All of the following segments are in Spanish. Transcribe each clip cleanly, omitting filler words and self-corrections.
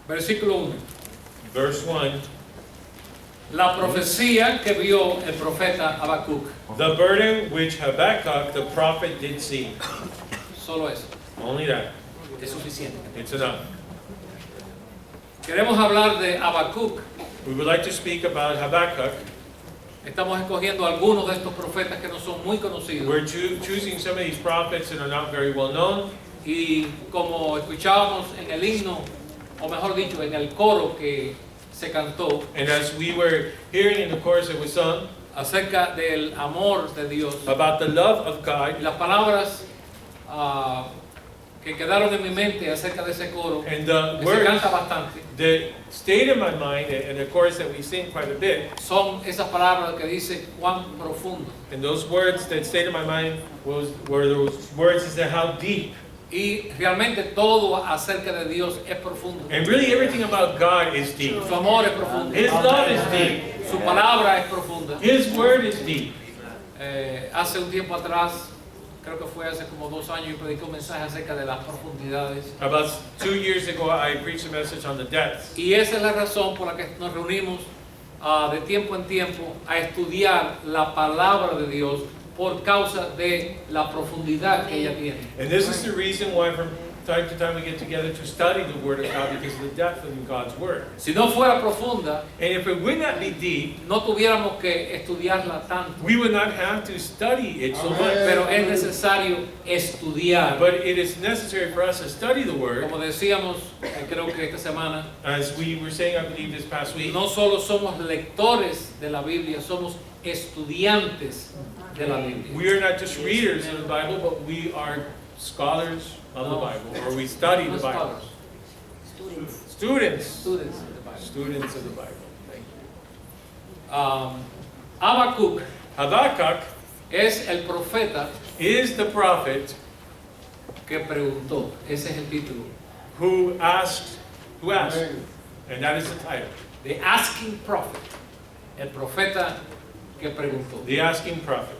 Versículo 1. Verse 1. La profecía que vio el profeta Habacuc. The burden which Habakkuk the prophet did see. Solo eso. Only that. Es suficiente. It's enough. Queremos hablar de Habacuc. We would like to speak about Habakkuk. Estamos escogiendo algunos de estos profetas que no son muy conocidos. We're choosing some of these prophets that are not very well known. Y como escuchábamos en el himno, o mejor dicho, en el coro que se cantó And as we were hearing in the chorus that was sung acerca del amor de Dios, about the love of God, y las palabras que quedaron en mi mente acerca de ese coro, and the que se words canta bastante, that stayed in my mind, and the chorus that we sing quite a bit, son esas palabras que dice cuán profundo. and those words that stayed in my mind were those words that said how deep. Y realmente todo acerca de Dios es profundo. And really everything about God is deep. Su amor es profundo. His love is deep. Su palabra es profunda. His word is deep. Hace un tiempo atrás, creo que fue hace como 2 años, y prediqué un mensaje acerca de las profundidades. About 2 years ago, I preached a message on the depths. Y esa es la razón por la que nos reunimos de tiempo en tiempo a estudiar la palabra de Dios por causa de la profundidad que ella tiene. And this is the reason why from time to time we get together to study the Word of God, because of the depth of God's Word. Si no fuera profunda, And if it would not be deep, no tuviéramos que estudiarla tanto. we would not have to study it so much. Pero es necesario estudiar. But it is necessary for us to study the Word, Como decíamos, creo que esta semana, as we were saying, I believe, this past week. no solo somos lectores de la Biblia, somos estudiantes de la Biblia. We are not just readers of the Bible, but we are scholars of the No. Bible, or we study No the Bible. scholars, Students. students of the Bible. Students of the Bible. Thank you. Habacuc Habakkuk es el profeta is the prophet que preguntó. Ese es el título. who asked, and that is the title, The Asking Prophet. El profeta que preguntó. the asking prophet.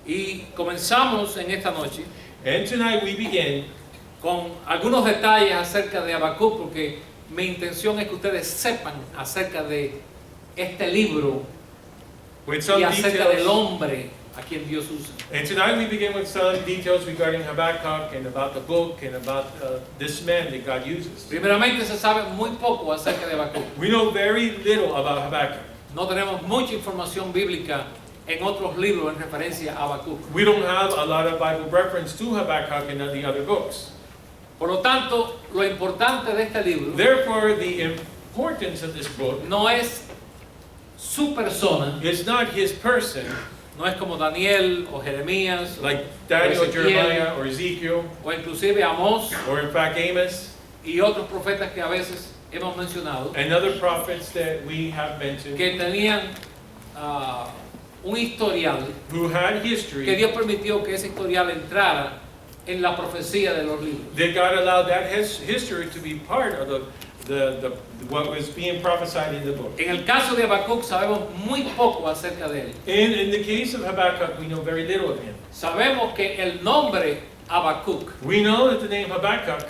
Y comenzamos en esta noche And tonight we begin con algunos detalles acerca de Habacuc, porque mi intención es que ustedes sepan acerca de este libro with some y acerca del details. hombre a quien Dios usa. And tonight we begin with some details regarding Habakkuk and about the book and about this man that God uses. Primeramente se sabe muy poco acerca de Habacuc. We know very little about Habakkuk. No tenemos mucha información bíblica en otros libros en referencia a Habacuc. We don't have a lot of Bible reference to Habakkuk in the other books. Por lo tanto, lo importante de este libro Therefore, the importance of this book no es su persona, is not his person, no es como Daniel o Jeremías like Daniel, Ezequiel, Jeremiah, or Ezekiel, o inclusive Amós or in fact Amos, y otros profetas que a veces hemos mencionado, and other prophets that we have mentioned, que tenían un historial who had que history, Dios permitió que ese historial entrara en la profecía de los libros. that God allowed that history to be part of what was being prophesied in the book. En el caso de Habacuc sabemos muy poco acerca de él. And in the case of Habakkuk, we know very little of him. Sabemos que el nombre Habacuc We know that the name Habakkuk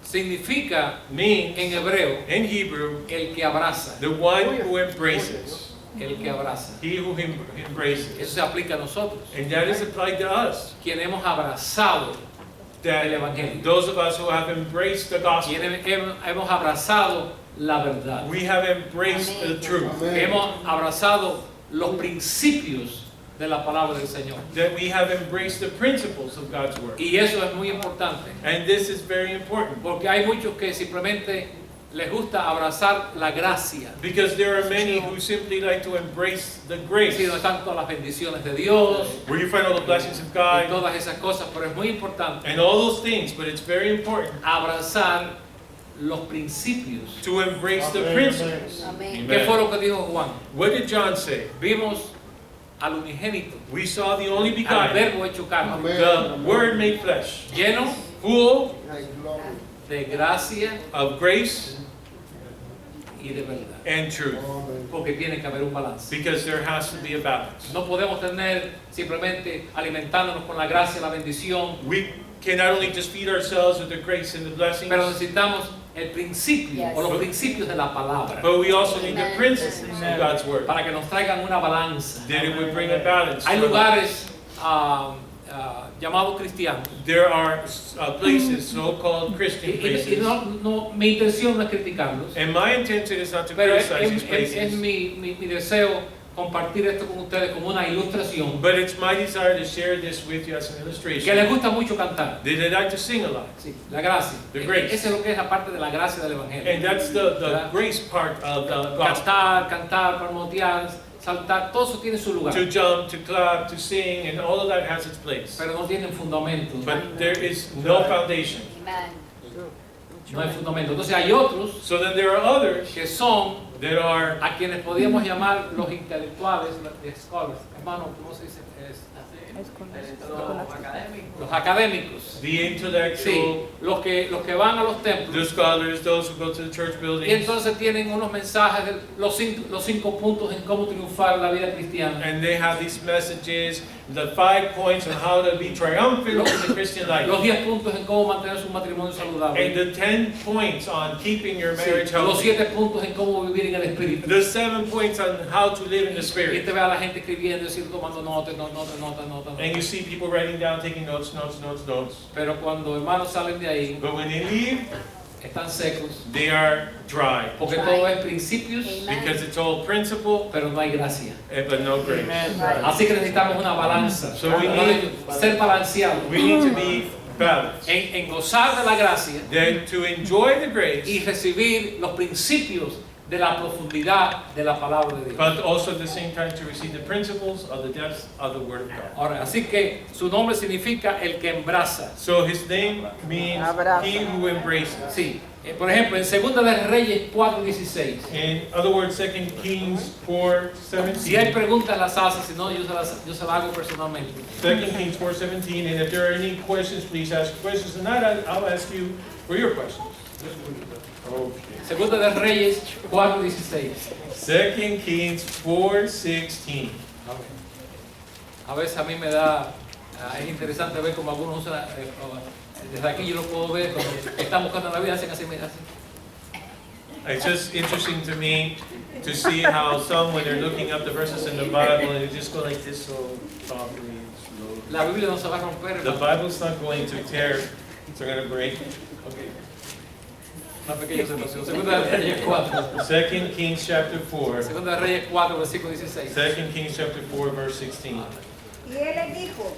significa means, en hebreo in Hebrew, el que abraza, the one who embraces. el que abraza. He who embraces. Eso se aplica a nosotros, And that is applied to us. quienes hemos abrazado That el Evangelio, those of us who have embraced the gospel, quienes hemos abrazado la verdad, we have embraced the truth. hemos abrazado los principios de la palabra del Señor. That we have embraced the principles of God's word. Y eso es muy importante, And this is very important. porque hay muchos que simplemente les gusta abrazar la gracia. Because there are many who simply like to embrace the grace. Sí, no están todas las bendiciones de Dios Where you find all the blessings of y God todas esas cosas, pero es muy importante and all those things, but it's very important abrazar los principios. to embrace the principles. Amén. ¿Qué fue Amen. lo que dijo Juan? What did John say? Vimos al unigénito, We saw the only al begotten, verbo hecho carne, the Word made flesh, lleno full de gracia of grace y de verdad, and truth. porque tiene que haber un balance. Because there has to be a balance. No podemos tener simplemente alimentándonos con la gracia y la bendición, We can not only just feed ourselves with the grace and the blessings, pero necesitamos el principio o los principios de la palabra, But we also need the principles of God's word. para que nos traigan una balanza. That it would bring a balance. Hay lugares llamados cristianos. There are places, so-called Christian Y places. mi intención no es criticarlos, And my intention is not to pero criticize these es places. mi deseo compartir esto con ustedes como una ilustración. But it's my desire to share this with you as an Que les illustration. gusta mucho cantar. They like to sing a lot. Sí, la gracia. The grace. Esa es lo que es la parte de la gracia del Evangelio. And that's the grace part of the gospel. Cantar, palmotear, saltar, todo eso tiene su lugar. To jump, to clap, to sing, and all of that has its place. Pero no tienen fundamento. But there is no foundation. No hay fundamento. Entonces hay otros So then there are others que son that are a quienes podríamos llamar los intelectuales, los scholars. Hermano, ¿cómo se dice? Los académicos. the Sí, intellectual, los que van a los templos. the scholars, those who go to the church Y buildings, entonces tienen unos mensajes de los cinco puntos en cómo triunfar en la vida cristiana. and they have these messages, the 5 points on how to be triumphant in the Christian life, Los 10 puntos en cómo mantener su matrimonio and saludable. the 10 points on keeping your Sí, marriage los healthy, 7 puntos en cómo vivir en el espíritu. the 7 points on how to live in the Y Spirit. te ve a la gente escribiendo, decir, tomando notas. And you see people writing down, taking notes. Pero cuando hermanos salen de ahí, But when they leave, están secos. they are dry. Porque todo es principios, Because it's all principle, pero no hay gracia. but no grace. Así que necesitamos una balanza. So we need- Ser balanceados. We need to be balanced. En gozar de la gracia Then to enjoy the grace, y recibir los principios de la profundidad de la palabra de Dios. but also at the same time to receive the principles of the depths of the Word of God. Ahora, así que su nombre significa el que embraza. So his name means he who embraces. Sí, por ejemplo, en 2 de Reyes 4:16. In other words, 2 Kings Si hay 4:17. preguntas las hace, si no yo se las hago personalmente. 2 Kings 4:17. And if there are any questions, please ask questions. And not, I'll ask you for your questions. Okay. 2 de Reyes 4:16. 2 Kings 4:16. A veces a mí me da, es interesante ver cómo algunos usan, desde aquí yo lo puedo ver, cuando están buscando la vida, hacen así, mira, así. It's just interesting to me to see how some, when they're looking up the verses in the Bible, and they just go like this so softly and slowly. La Biblia no se va a romper, The hermano. Bible's not going to tear, it's not going to break. Okay. Una pequeña situación. 2 de Reyes 4. 2 Kings chapter 4. 2 de Reyes 4, versículo 16. 2 Kings chapter 4, verse 16. Y él le dijo,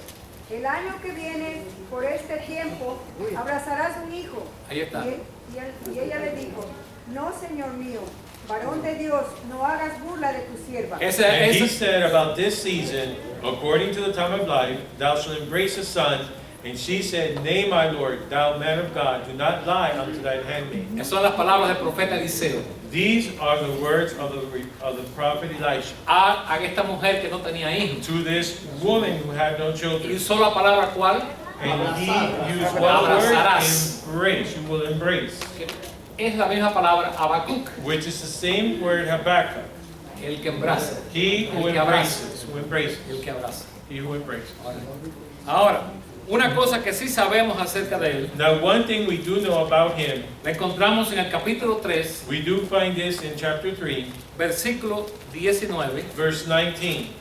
el año que viene, por este tiempo, abrazarás un hijo. Ahí está. Y ella le dijo, no, Señor mío, varón de Dios, no hagas burla de tu sierva. And he said about this season, according to the time of life, thou shalt embrace a son. And she said, Nay, my Lord, thou man of God, do not lie unto thine handmaid. Esas son las palabras del profeta Eliseo. These are the words of the prophet Elisha A esta mujer que no tenía hijos. to this woman who had no Y children. usó la palabra cuál? And he used one word, Abrazarás. embrace. You will embrace, Es la misma palabra Habacuc, which is the same word Habakkuk. el que embraza. He who El que abraza. embraces, who embraces. El que abraza. He who embraces. Ahora, una cosa que sí sabemos acerca de él, Now, one thing we do know about him, la encontramos en el capítulo 3, we do find this in chapter 3, versículo 19. verse 19.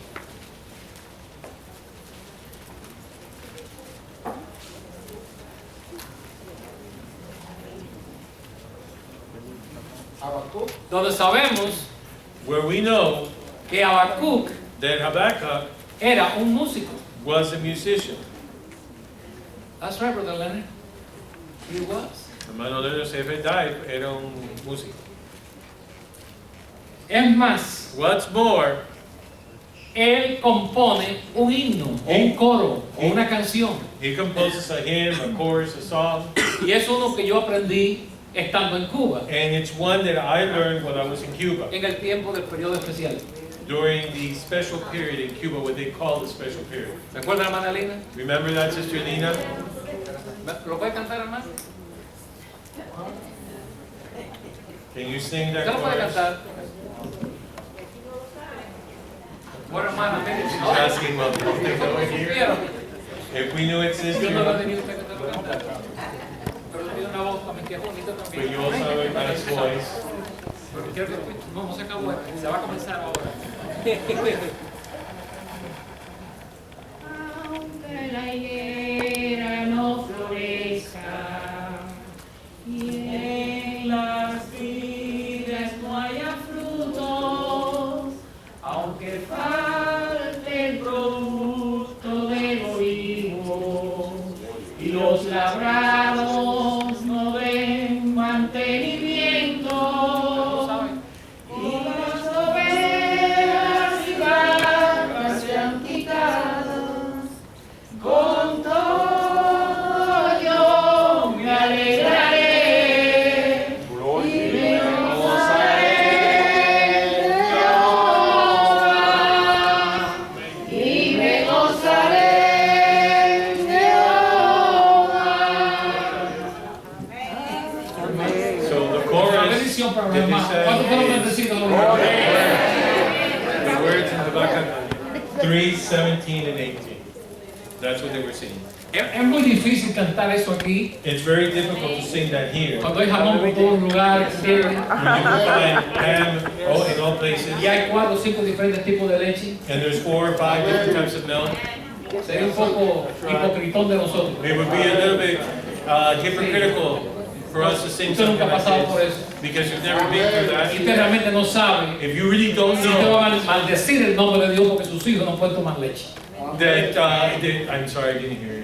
Donde sabemos Where we know que Habacuc that Habakkuk era un músico. was a musician. That's right, Brother Leonard. He was. Hermano Leonard, se era un músico. Es más, What's more, él compone un himno, o un coro, o una canción. he composes a hymn, a chorus, a song, Y es uno que yo aprendí estando en Cuba, and it's one that I learned when I was in Cuba, en el tiempo del periodo especial. during the special period in Cuba, what they call the special period. ¿Recuerda, hermana Lina? Remember that, Sister Lina? ¿Lo puede cantar, hermano? Can you sing ¿Usted that lo puede chorus? cantar? Bueno, hermana, mire, She's asking what people think over here. Vieron, If we knew it, yo no lo sister, tenía usted que te lo cantara. Pero le pido una la voz también, que es bonita but también. you also have a nice voice. Pero quiero que no se acabó, se va a comenzar ahora. Aunque la higuera no florezca y en las vides no haya frutos, aunque falte el producto del olivo y los labrados no den mantenimiento, y las ovejas y vacas sean quitadas, con todo yo me alegraré y me gozaré en Jehová, y me gozaré en Jehová. So the Una chorus, bendición para los that hermanos. they ¿Cuántos fueron said, bendecidos? the words in Habakkuk 3:17 and 18. That's what they were singing. Es muy difícil cantar eso aquí. It's very difficult to sing that here. Cuando hay jamón por todos los lugares, ¿entiendes? When you can find ham in all places, Y hay 4 o 5 diferentes tipos de leche. and there's 4 or 5 different types of milk, Sería un poco hipocritón de nosotros. it would be a little bit hypocritical for us to sing Usted something nunca ha pasado like por this, eso. because you've never been through Y that. usted realmente no sabe If you really don't si usted know va a maldecir el nombre de Dios porque sus hijos no pueden tomar leche. that, I'm sorry, I didn't hear you.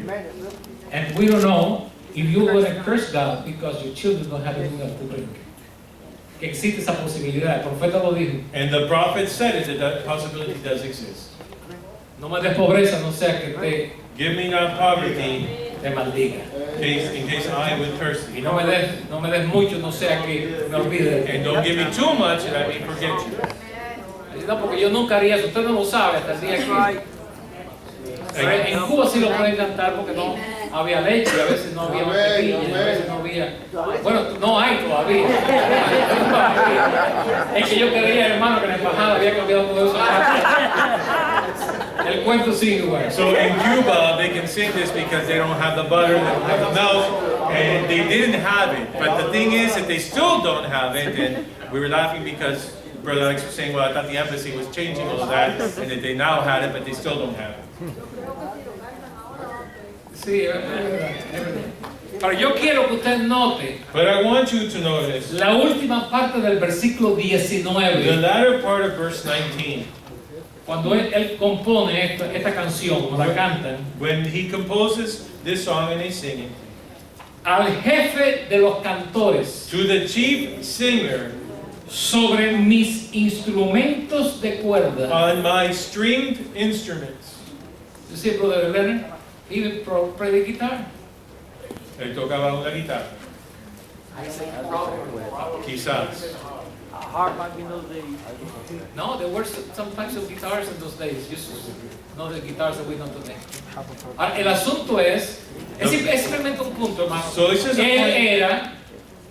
And we don't know if you're going to curse God because your children don't have enough to drink. Que existe esa posibilidad. El profeta lo dijo. And the prophet said it, that possibility does exist. No me des pobreza, no sea que Give me not poverty, te maldiga. in case I would curse Y thee. no me des mucho, no sea que me olvide. And don't give me too much, and I may forget you. No, porque yo nunca haría eso. Usted no lo sabe hasta el día que... En Cuba sí lo pueden cantar porque no había leche, a veces no había mantequilla, a veces no había... Bueno, no hay todavía. Es que yo quería, hermano, que la embajada había cambiado todo eso. El cuento sigue igual. So in Cuba, they can sing this because they don't have the butter, they don't have the milk, and they didn't have it. But the thing is, if they still don't have it, then we were laughing because Brother Alex was saying, well, I thought the embassy was changing all of that, and that they now had it, but they still don't have it. Sí, es verdad, es verdad. Pero yo quiero que usted note But I want you to notice la última parte del versículo the 19. latter part of verse 19. Cuando él compone esta canción, o la cantan, When he composes this song and they sing it, al jefe de los cantores to the chief singer sobre mis instrumentos de cuerda. on my stringed instruments. You see, Brother Leonard, he would play the guitar. Él tocaba una guitarra, quizás. No, there were some types of guitars in those days, just not the guitars that we know today. Ahora, el asunto es simplemente un punto, hermano. So this is a Él point. era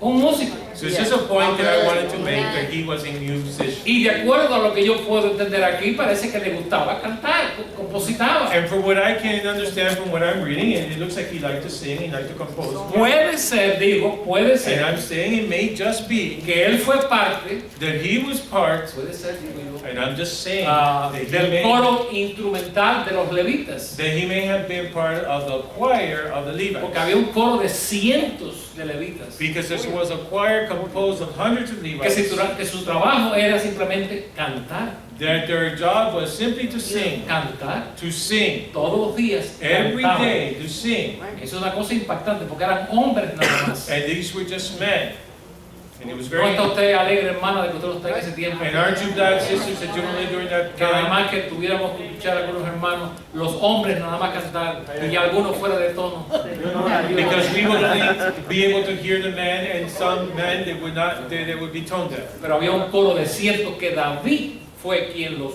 un músico. So it's just a point that I wanted to make that he was a musician. Y de acuerdo a lo que yo puedo entender aquí, parece que le gustaba cantar, compositaba. And from what I can understand from what I'm reading, it looks like he liked to sing, he liked to compose. Puede ser, digo, puede And ser I'm saying it may just be que él fue parte, that he was part, puede ser, digo yo, and I'm just saying del that coro instrumental de los levitas. he may have been part of the choir of the Porque Levites. había un coro de cientos de levitas. Because there was a choir composed of hundreds of Levites, Que su trabajo era simplemente cantar, that their job was simply to sing, cantar, todos todos los días. every cantaban. day to sing. Eso es una cosa impactante porque eran hombres nada más. And these were just men. And it was ¿No very. está usted alegre, hermana, de que usted no está en ese tiempo? And aren't you glad, sisters, that you were living during that Que nada time? más que tuviéramos que escuchar a algunos hermanos, los hombres nada más cantar y algunos fuera de tono. Because we would only be able to hear the men, and some men they would not, they would be tone deaf. Pero había un coro de cientos que David fue quien los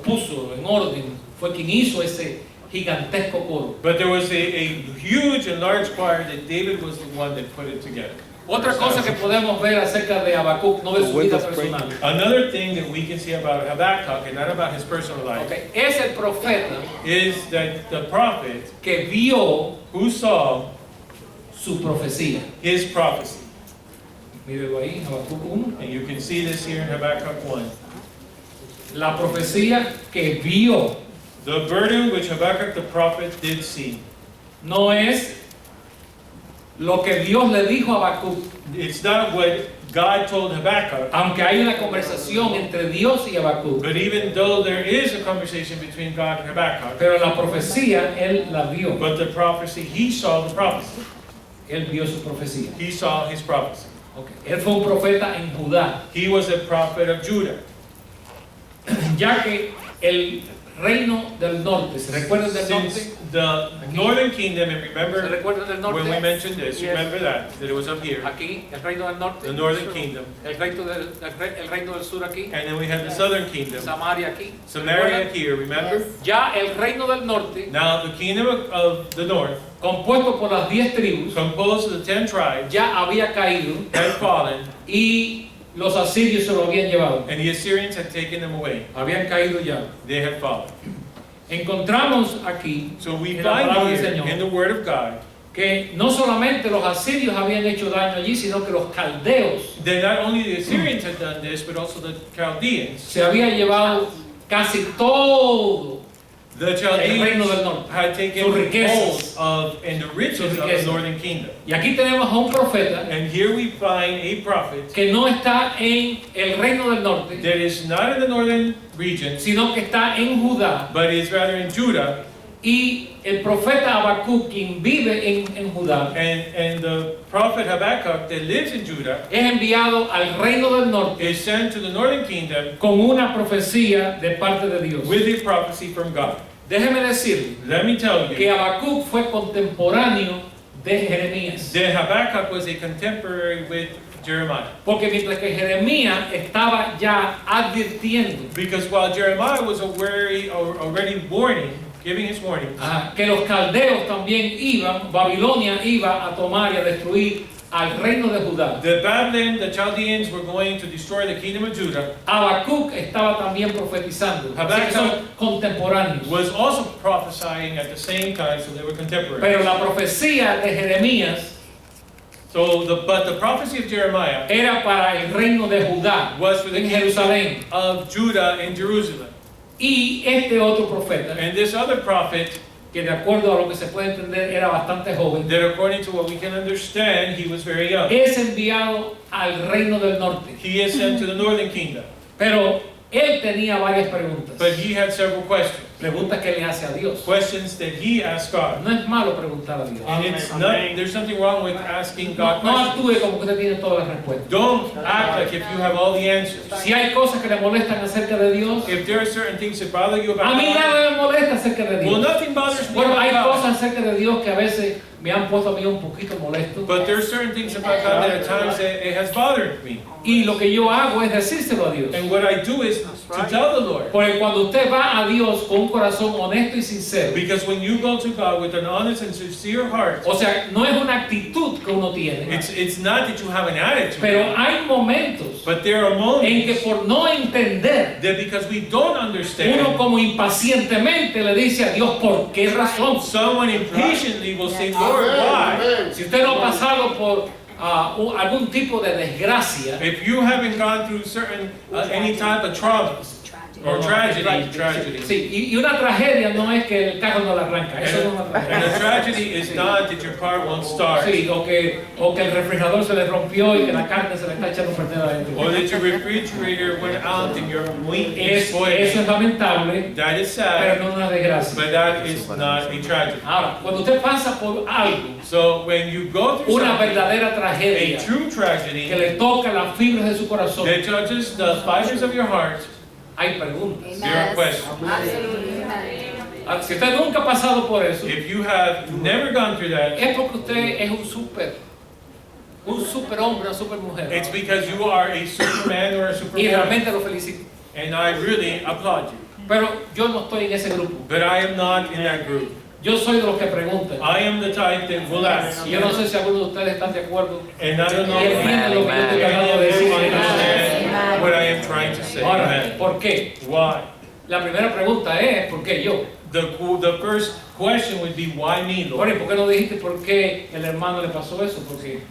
puso en orden, fue quien hizo ese gigantesco coro. But there was a huge and large choir that David was the one that put it together. Otra cosa que podemos ver acerca de Habacuc, no de su vida personal. Another thing that we can see about Habakkuk, and not about his personal life, Okay, es el profeta is that the prophet que vio who saw su profecía. his prophecy. Mírelo ahí, Habacuc 1. And you can see this here in Habakkuk 1. La profecía que vio The burden which Habakkuk the prophet did see. no es lo que Dios le dijo a Habacuc, It's not what God told Habakkuk, aunque hay una conversación entre Dios y Habacuc, but even though there is a conversation between God and Habakkuk, pero la profecía él la vio. but the prophecy, he saw the prophecy. Él vio su profecía. He saw his prophecy. Okay. Él fue un profeta en Judá, He was a prophet of Judah. ya que el reino del norte, ¿se recuerdan del norte? Since the northern kingdom, and ¿Se remember recuerdan del norte? when we mentioned this, Yes. remember that it was up here, Aquí, el reino del norte. the northern kingdom. El reino del sur aquí. And then we had the southern kingdom, Samaria aquí. Samaria here, remember? Ya el reino del norte, Now the kingdom of the north, compuesto por las 10 tribus, composed of the 10 tribes, ya había caído had fallen, y los asirios se lo habían llevado. and the Assyrians had taken them away. Habían caído ya. They had fallen. Encontramos aquí So we en la palabra find del here Señor in the word of God que no solamente los asirios habían hecho daño allí, sino que los caldeos that not only the Assyrians had done this, but also the Chaldeans. se habían llevado casi todo The el reino del Chaldeans norte. had taken Sus hold riquezas. of and the riches Sus of the riquezas. northern kingdom. Y aquí tenemos a un profeta And here we find a prophet que no está en el reino del norte, that is not in the northern region, sino que está en Judá. but is rather in Judah. Y el profeta Habacuc, quien vive en Judá, And the prophet Habakkuk that lives in Judah es enviado al reino del norte is sent to the northern kingdom con una profecía de parte de Dios. with a prophecy from God. Déjeme decirle Let me tell que you Habacuc fue contemporáneo de Jeremías. that Habakkuk was a contemporary with Jeremiah. Porque mientras que Jeremías estaba ya advirtiendo Because while Jeremiah was already warning, giving his warnings, que los caldeos también iban, Babilonia iba a tomar y a destruir al reino de Judá. the Babylon, the Chaldeans were going to destroy the kingdom of Judah, Habacuc estaba también profetizando. Así que son contemporáneos. was also prophesying at the same time, so they were contemporaries. Pero la profecía de Jeremías But the prophecy of Jeremiah era para el reino de Judá was for the en kingdom Jerusalén. of Judah in Jerusalem. Y este otro profeta, And this other prophet, que de acuerdo a lo que se puede entender era bastante joven, that according to what we can understand, he was very young. es enviado al reino del norte. He is sent to the northern kingdom. Pero él tenía varias preguntas. But he had several questions. Preguntas que le hace a Dios. Questions that he asked God. No es malo preguntar a Dios. And it's not, there's something wrong with asking God No questions. actúe como que usted tiene todas las respuestas. Don't act like if you have all the answers. Si hay cosas que le molestan acerca de Dios, If there are certain things that bother you a about mí God, nada me molesta acerca de well, Dios. nothing bothers me Bueno, hay about God. cosas acerca de Dios que a veces me han puesto a mí un poquito molesto. But there are certain things about God that at times it has bothered me. Y lo que yo hago es decírselo a Dios. And what I do is to tell the Lord. Porque cuando usted va a Dios con un corazón honesto y sincero, Because when you go to God with an honest and sincere heart, o sea, no es una actitud que uno tiene, it's not that you have an attitude, pero hay momentos but there are en que moments por no entender, that because we don't uno understand, como impacientemente le dice a Dios, ¿por qué razón? someone impatiently will say, Lord, why? Si usted no ha pasado por algún tipo de desgracia, If you haven't gone through certain, any type of trauma or tragedy, sí, y una tragedia no es que el carro no la arranca, eso no es una and a tragedia. tragedy is not that your car won't start, Sí, o que el refrigerador se le rompió y que la carne se le está echando a perder adentro. or that your refrigerator went out and your meat is Eso spoiled. es lamentable, That is pero sad, no una desgracia. but that is not a tragedy. Ahora, cuando usted pasa por algo, So when you go through una something, verdadera a tragedia true tragedy que le toca las fibras de su corazón, that touches the fibers of your heart, hay preguntas. there are questions. Si usted nunca ha pasado por eso, If you have never gone through that, es porque usted es un super hombre, una super mujer. it's because you are a superman or a Y superwoman, realmente lo felicito. and I really applaud you. Pero yo no estoy en ese grupo. But I am not in that group. Yo soy de los que preguntan. I am the type that will ask. Y yo no sé si algunos de ustedes están de acuerdo. And I don't know Y if entienden lo que yo estoy any tratando of de you decir. understand what I am trying to say. Ahora, Amen. ¿por qué? Why? La primera pregunta es, ¿por qué yo? the first question would be, why me, Ahora, ¿y Lord? por qué no dijiste por qué el hermano le pasó eso? Porque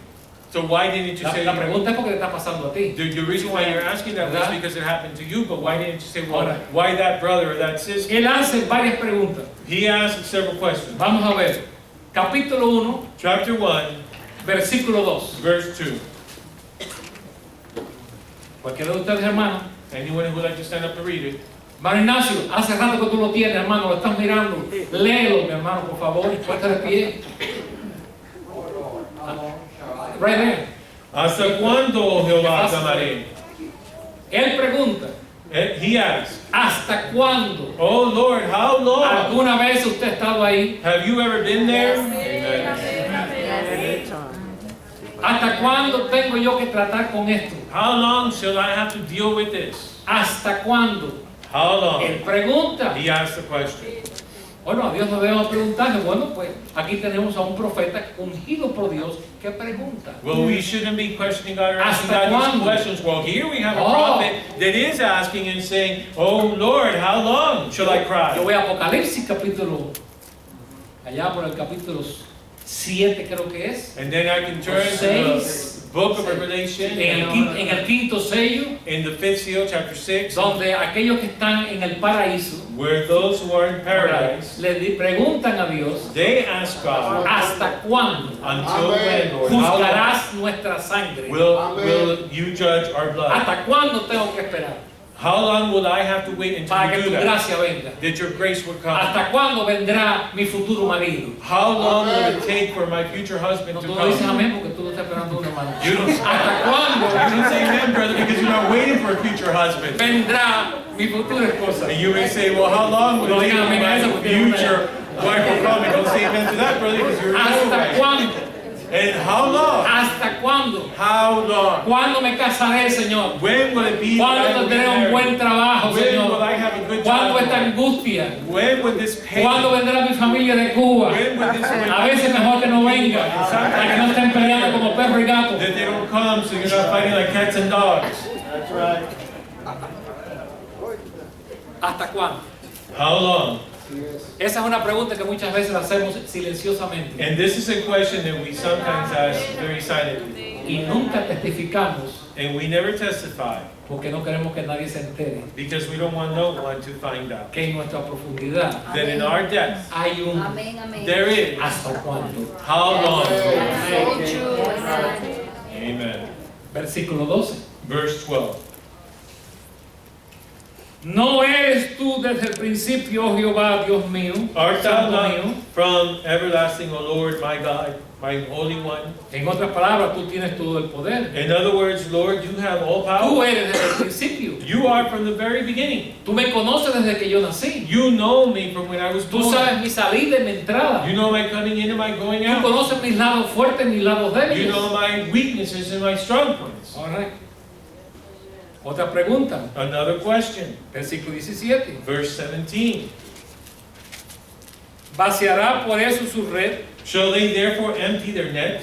So why didn't you la say, pregunta es porque le está pasando a ti. the reason why you're asking that was ¿Verdad? because it happened to you, but why didn't you say, well, Ahora. why that brother or that sister? Él hace varias preguntas. He asked several questions. Vamos a ver. Capítulo 1, Chapter 1, versículo 2. verse 2. Cualquiera de ustedes, hermano. Anyone who would like to stand up and read it? Hermano Ignacio, hace rato que tú lo tienes, hermano, lo estás mirando. Léelo, mi hermano, por favor, y puesta de pie. Right there. ¿Hasta cuándo, oh Jehová, te amaré? Él pregunta, He asked, ¿hasta cuándo? oh Lord, how long? ¿Alguna vez usted ha estado ahí? Have you ever been there? Amen. ¿Hasta cuándo tengo yo que tratar con esto? How long shall I have to deal with this? ¿Hasta cuándo? How long? Él pregunta. He asked the question. Bueno, a Dios no debemos preguntarle. Bueno, pues aquí tenemos a un profeta ungido por Dios que pregunta. Well, we shouldn't be questioning God or asking ¿Hasta God these cuándo? questions. Well, here we have a Oh. prophet that is asking and saying, oh Lord, how long shall I Yo cry? voy a Apocalipsis capítulo, allá por el capítulo 7 creo que es, And then I can turn to Seis. the book of Revelation en el quinto sello, in the 5th seal, chapter 6, donde aquellos que están en el paraíso where those who are in paradise, preguntan a Dios, they ask God, ¿hasta cuándo until when, Lord, how long juzgarás nuestra sangre? will you judge our blood? ¿Hasta cuándo tengo que esperar How long will I have to wait until para you que do tu that? gracia venga? That your grace will come? ¿Hasta cuándo vendrá mi futuro marido? How long will it take for my future husband No, to tú no dices come? amén porque tú no estás esperando un hermano. You don't, ¿Hasta cuándo you don't say amen, brother, because you're not waiting for a future husband. vendrá mi futura esposa? And you may say, well, how long will No it take digan for amén a eso my porque no me- future wife will come? And don't say amen to that, brother, because you're in ¿Hasta right. cuándo? And how long? ¿Hasta cuándo? How long? ¿Cuándo me casaré, Señor? When will it be that ¿Cuándo I will be tendré un married? buen trabajo, When will Señor? I have a good ¿Cuándo job? esta angustia? When will this pain? ¿Cuándo vendrá mi familia de Cuba? When will this A veces mejor que no venga, para que no estén peleando como perro y gato. that they don't come, so you're not fighting like cats and dogs? ¿Hasta cuándo? How long? Esa es una pregunta que muchas veces la hacemos silenciosamente And this is a question that we sometimes ask very silently. y nunca testificamos And we never testify porque no queremos que nadie se entere because we don't want no one to find out que en nuestra profundidad that in our depth hay un Amén, amén. there is hasta cuándo. how long. So true. Amen. Amen. Versículo 12. Verse 12. ¿No eres tú desde el principio, oh Jehová, Dios mío, Art thou Santo not mío? from everlasting, O Lord, my God, my Holy One? En otras palabras, tú tienes todo el poder. In other words, Lord, you have all Tú power. eres desde el principio. You are from the very beginning. Tú me conoces desde que yo nací. You know me from when I was Tú born. sabes mi salida y mi entrada. You know my coming in and my going Tú out. conoces mis lados fuertes, mis lados You débiles. know my weaknesses and my strong points. All right. Otra pregunta. Another question. Versículo 17. Verse 17. Vaciará por eso su red Shall they therefore empty their net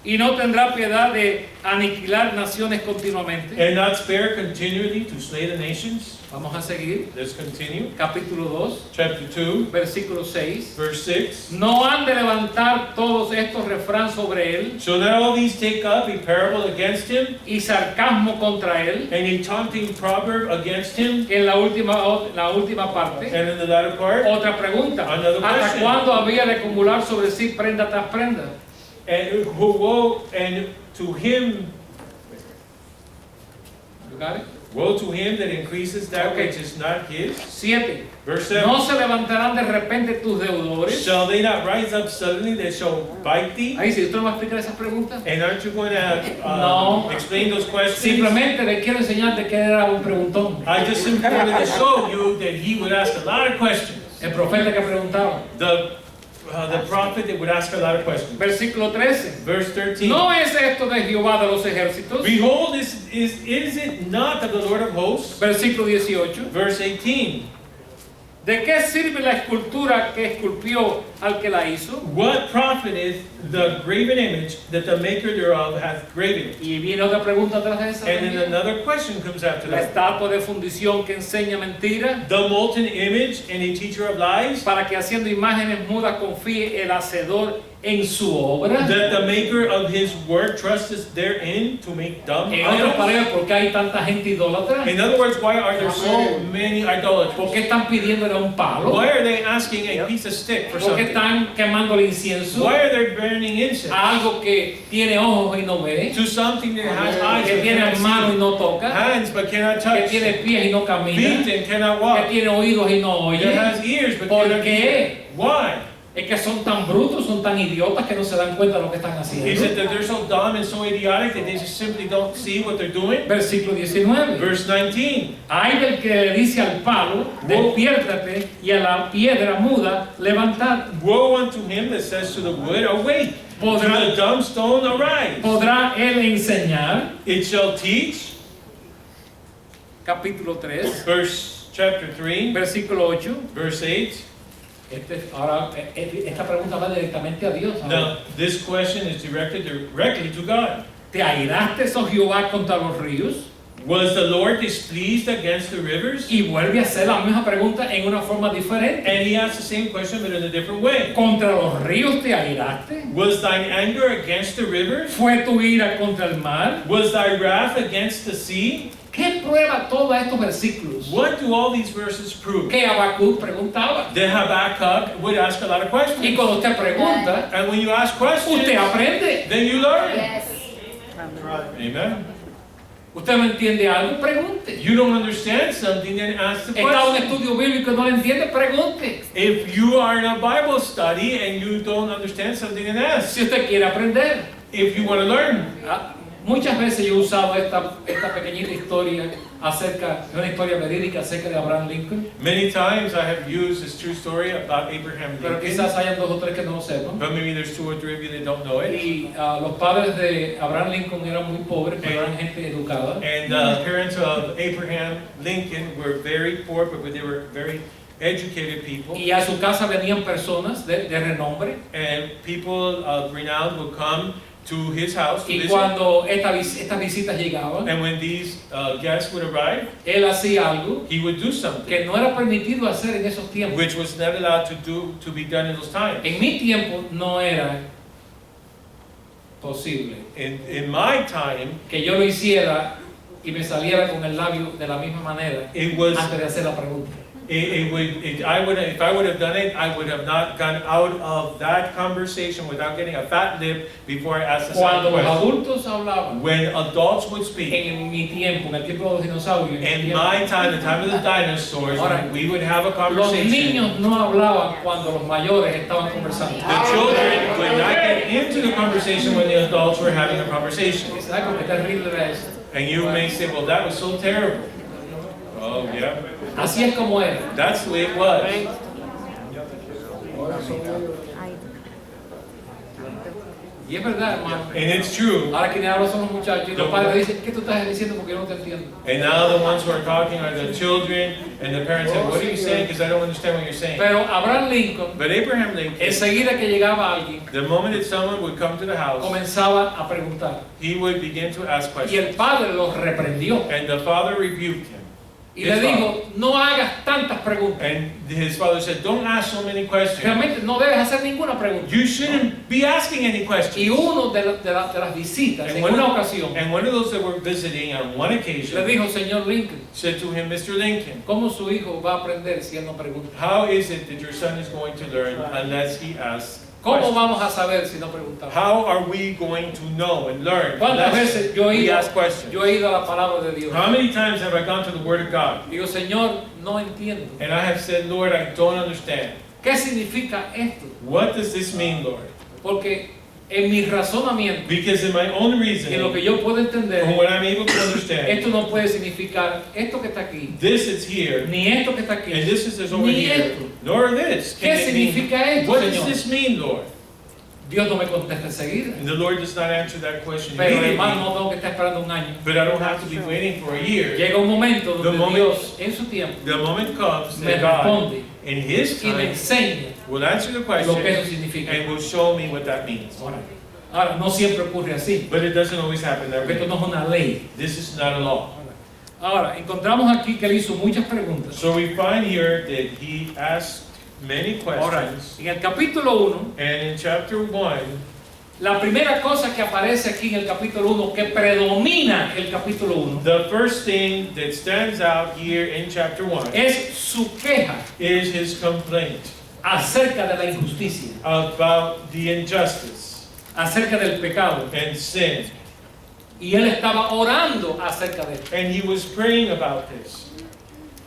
y no tendrá piedad de aniquilar naciones continuamente. and not spare continually to slay the nations? Vamos a seguir. Let's continue. Capítulo 2, Chapter 2, versículo 6. verse 6. No han de levantar todos estos refrán sobre él Shall not all these take up a parable against him, y sarcasmo contra él. and a taunting proverb against him? En la última parte. And in the latter part, Otra pregunta. Another ¿Hasta question. cuándo había de acumular sobre sí prenda tras prenda? and woe and to him, You got it? woe to him that increases that Okay. which is not his. 7. Verse 7. No se levantarán de repente tus deudores. Shall they not rise up suddenly that shall bite thee? Ahí sí, ¿usted no va a explicar esas preguntas? And aren't you going to No. explain those questions? Simplemente le quiero enseñar de que era un preguntón. I just simply wanted to show you that he would ask a lot of questions. El profeta que preguntaba. The prophet that would ask a lot of questions. Versículo 13. Verse 13. ¿No es esto de Jehová de los ejércitos? Behold, is it not of the Lord of hosts? Versículo 18. Verse 18. ¿De qué sirve la escultura que esculpió al que la hizo? What profited the graven image that the maker thereof hath graven it? Y viene otra pregunta atrás de esa. And then another question comes after La that. estatua de fundición que enseña mentira, The molten image and a teacher of lies, para que haciendo imágenes mudas confíe el hacedor en su obra. that the maker of his work trusteth therein to make dumb En otras idols. palabras, ¿por qué hay tanta gente idólatra? In other words, why are there so many ¿Por idolaters? qué están pidiéndole un palo? Why are they asking a piece of stick for ¿Por qué something? están quemando el incienso Why are they burning incense a algo que tiene ojos y no ve? to something that has eyes Que but tiene cannot manos y see, no toca? hands but cannot Que touch, tiene pies y no feet camina? and cannot Que walk, tiene oídos y no that oye? has ears but ¿Por cannot hear? qué? Why? Es que son tan brutos, son tan idiotas que no se dan cuenta de lo que están Is it haciendo. that they're so dumb and so idiotic that they just simply don't see what they're doing? Versículo 19. Verse 19. Hay del que le dice al palo, despiértate, y a la piedra muda, levantad. Woe unto him that says to the wood, awake, to Podrá, the dumb stone, arise. podrá él enseñar, It shall teach, capítulo 3, verse chapter 3, versículo 8. verse 8. Esta pregunta va directamente a Dios. Ahora, Now, this question is directed directly to God. ¿te airaste, oh Jehová, contra los ríos? Was the Lord displeased against the rivers? Y vuelve a hacer la misma pregunta en una forma diferente. And he asked the same question but in a different way. ¿Contra los ríos te airaste? Was thine anger against the rivers? ¿Fue tu ira contra el mar? Was thy wrath against the sea? ¿Qué prueba todos estos versículos? What do all these verses prove? Que Habacuc preguntaba. Then Habakkuk would ask a lot of Y questions. cuando usted pregunta, And when you ask questions, usted aprende. then you learn. Yes. Amen. Usted no entiende algo, pregunte. You don't understand something, then ask the Está en un question. estudio bíblico y no lo entiende, pregunte. If you are in a Bible study and you don't understand something, then ask. Si usted quiere aprender. If you want to learn. Muchas veces yo he usado esta pequeñita historia acerca de una historia verídica acerca de Abraham Lincoln, Many times I have used this true story about Abraham pero Lincoln, quizás hayan dos o tres que no lo sepan. but maybe there's 2 or 3 of you that don't know it. Y los padres de Abraham Lincoln eran muy pobres, pero eran gente educada. And the parents of Abraham Lincoln were very poor, but they were very educated people. Y a su casa venían personas de renombre. And people of renown would come to his house to Y visit. cuando estas visitas llegaban, And when these guests would arrive, él hacía algo he would do something, que no era permitido hacer en esos tiempos. which was not allowed to be done in those times. En mi tiempo no era posible In my time, que yo lo hiciera y me saliera con el labio de la misma manera it was antes de hacer la pregunta. if I would have done it, I would have not gone out of that conversation without getting a fat lip before I asked the Cuando second los question. adultos hablaban, When adults would speak, en mi tiempo, en el tiempo de los dinosaurios, in my time, the time of the dinosaurs, Ahora, we would have a los conversation. niños no hablaban cuando los mayores estaban conversando. The children would not get into the conversation when the adults were having a conversation. ¿Sabes por qué terrible era eso? And you may say, well, that was so terrible. Oh, yeah. Así es como era. That's the way it was. Y es verdad, hermano. And it's true. Ahora quienes hablan son los muchachos y los padres dicen, ¿qué tú estás diciendo? Porque yo no te entiendo. And now the ones who are talking are the children, and the parents say, what are you saying? Because I don't understand what you're saying. Pero Abraham Lincoln, But Abraham Lincoln, enseguida que llegaba alguien, the moment that someone would come to the house, comenzaba a preguntar. he would begin to ask Y questions. el padre los reprendió. And the father rebuked him. Y le dijo, no hagas tantas preguntas. And his father said, don't ask so many questions. Realmente no debes hacer ninguna pregunta. You shouldn't be asking any Y questions. uno de las visitas, en una ocasión, And one of those that were visiting on one le occasion dijo, señor Lincoln, said to him, Mr. Lincoln, ¿cómo su hijo va a aprender si él no pregunta? how is it that your son is going to learn unless he asks ¿Cómo questions? vamos a saber si no preguntamos? How are we going to know and learn ¿Cuántas unless veces yo we ask questions? he ido a la palabra de Dios? How many times have I gone to the Word of God Digo, Señor, no entiendo. and I have said, Lord, I don't understand. ¿Qué significa esto? What does this mean, Lord? Porque en mi razonamiento, Because in my own en lo reasoning, que yo puedo from entender, what I'm able to understand, esto no puede significar esto que está aquí, this is here, ni esto que está aquí, and this is over ni here, esto. nor this. ¿Qué Can it mean? significa esto, What does Señor? this mean, Lord? Dios no me contesta enseguida. And the Lord does not answer that question Pero immediately, hermano, no tengo que estar esperando un año. but I don't have to be waiting for a year. Llega un momento The donde moment- Dios, en su tiempo, The moment comes me that God responde in his y me time, enseñe will answer the lo que eso question significa. and will show me what that means. Ahora, no siempre ocurre así, But it doesn't always happen that porque esto way. no es una ley. This is not a law. Ahora, encontramos aquí que él hizo muchas preguntas. So we find here that he asked many Ahora, questions. en el capítulo 1, And in chapter 1, la primera cosa que aparece aquí en el capítulo 1, que predomina el capítulo 1, the first thing that stands out here in chapter 1 es su queja is his complaint acerca de la injusticia, about the injustice acerca del pecado. and sin. Y él estaba orando acerca de esto. And he was praying about this.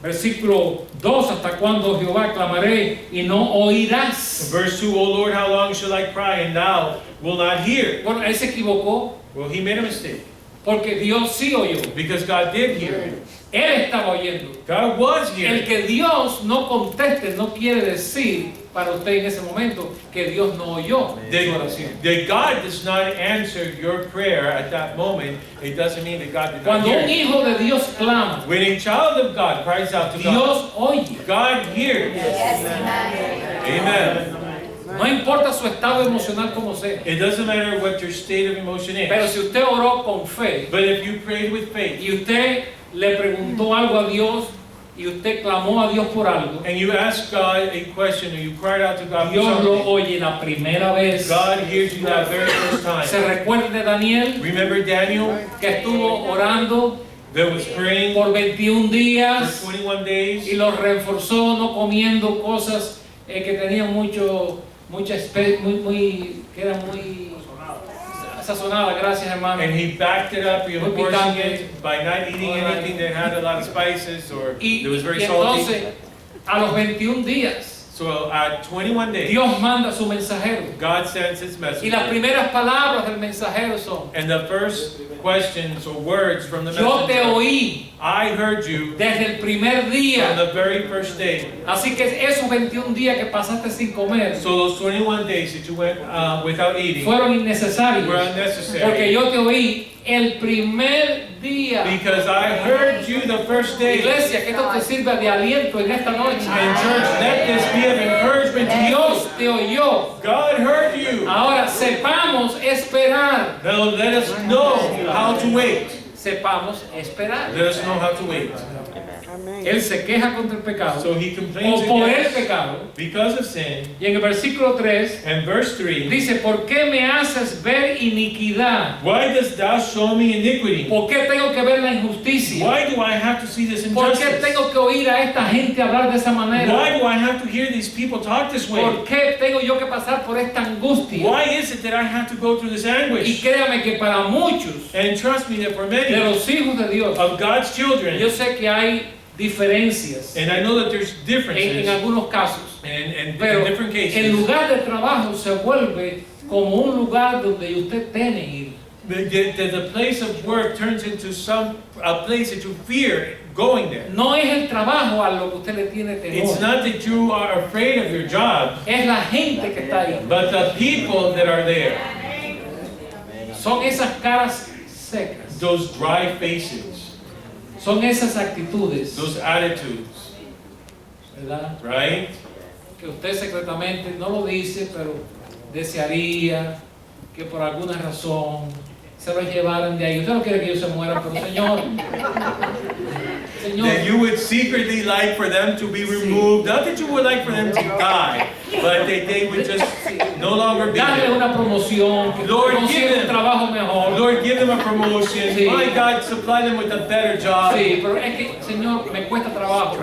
Versículo 2, ¿hasta cuándo, Jehová, clamaré y no oirás? Verse 2, O Lord, how long shall I cry and thou will not hear? Bueno, él se equivocó Well, he made a mistake porque Dios sí oyó. because God did hear him. Él estaba oyendo. God was El hearing. que Dios no conteste no quiere decir para usted en ese momento que Dios no oyó su oración. That God does not answer your prayer at that moment, it doesn't mean that God did not Cuando hear un it. hijo de Dios clama, When a child of God cries out to God, Dios oye. God hears. Amen. No importa su estado emocional como sea. It doesn't matter what your state of emotion Pero is. si usted oró con fe But if you prayed with faith y usted le preguntó algo a Dios y usted clamó a Dios por algo, and you asked God a question or you cried out to God for Dios lo something, oye la primera vez. God hears you that very first Se time. recuerda de Daniel Remember Daniel que estuvo orando that was praying por 21 for días 21 y days lo reforzó no comiendo cosas que tenían que eran muy sazonadas, gracias hermano. and he backed it up, Muy reinforcing picante. it by not eating anything that had a lot of spices or Y, it was very y salty. entonces, a los 21 días, So at 21 days, Dios manda a su mensajero. God sends his Y las messenger. primeras palabras del mensajero son: And the first questions or words from the Yo te messenger, oí I heard you desde el primer from día. the very first day. Así que esos 21 días que pasaste sin comer So those 21 days that you went without eating fueron innecesarios. were Porque unnecessary yo te oí el primer día. because I heard you the first day. Iglesia, que esto te sirva de aliento en esta noche. And church, let this be of encouragement to you. Dios te oyó. God heard you. Ahora sepamos esperar. Now let us know how to wait. Sepamos esperar. Let us know how to wait. Él se queja contra el pecado So he complains o por el against pecado. because of sin. Y en el versículo 3 And verse 3, dice: ¿Por qué me haces ver iniquidad? why dost thou show me iniquity? ¿Por qué tengo que ver la injusticia? Why do I have to see this ¿Por qué injustice? tengo que oír a esta gente hablar de esa manera? Why do I have to hear these people talk this way? ¿Por qué tengo yo que pasar por esta angustia? Why is it that I have to go through this Y anguish? créame que para muchos And trust me that for de many los hijos de Dios, of God's children, yo sé que hay diferencias and I know that there's en differences algunos casos, and in pero different el cases, lugar de trabajo se vuelve como un lugar donde usted tiene que ir. the place of work turns into a place that you fear going there. No es el trabajo a lo que usted le tiene It's temor, not that you are afraid of your job, es la gente que está ahí. but the people that are there, Son esas caras secas, those dry faces, son esas actitudes, those attitudes, ¿verdad? right? Que usted secretamente no lo dice, pero desearía que por alguna razón se lo llevaran de ahí. Usted no quiere que ellos se mueran, pero Señor, That you would secretly like for them to be removed, not that you would like for them to die, but that they would just no longer be darle there. una promoción, que Lord, consiga give un them- trabajo mejor. Lord, give them a promotion. Sí. My God, supply them with a better job. Sí, pero es que, Señor, me cuesta trabajo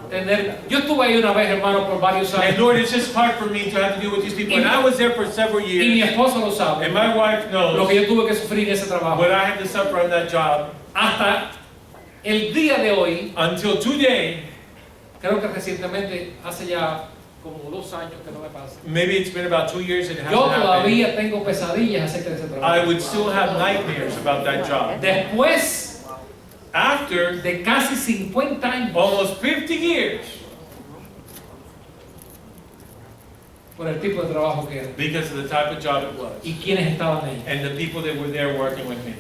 tener. Yo estuve ahí una vez, hermano, por varios And años, Lord, it's just hard for me to have to deal with these people. And I was there for several y mi years, esposa lo sabe, and my wife lo knows que yo tuve que sufrir en ese trabajo. what I had to suffer on that job. Hasta el día de hoy, Until today, creo que recientemente, hace ya como 2 años que no me pasa. maybe it's been about 2 years it hasn't Yo happened. todavía tengo pesadillas acerca de ese trabajo. I would still have nightmares about that job. Después After de casi 50 años, almost 50 years, por el tipo de trabajo que era because of the type of job it was, y quienes estaban ahí. and the people that were there working with me.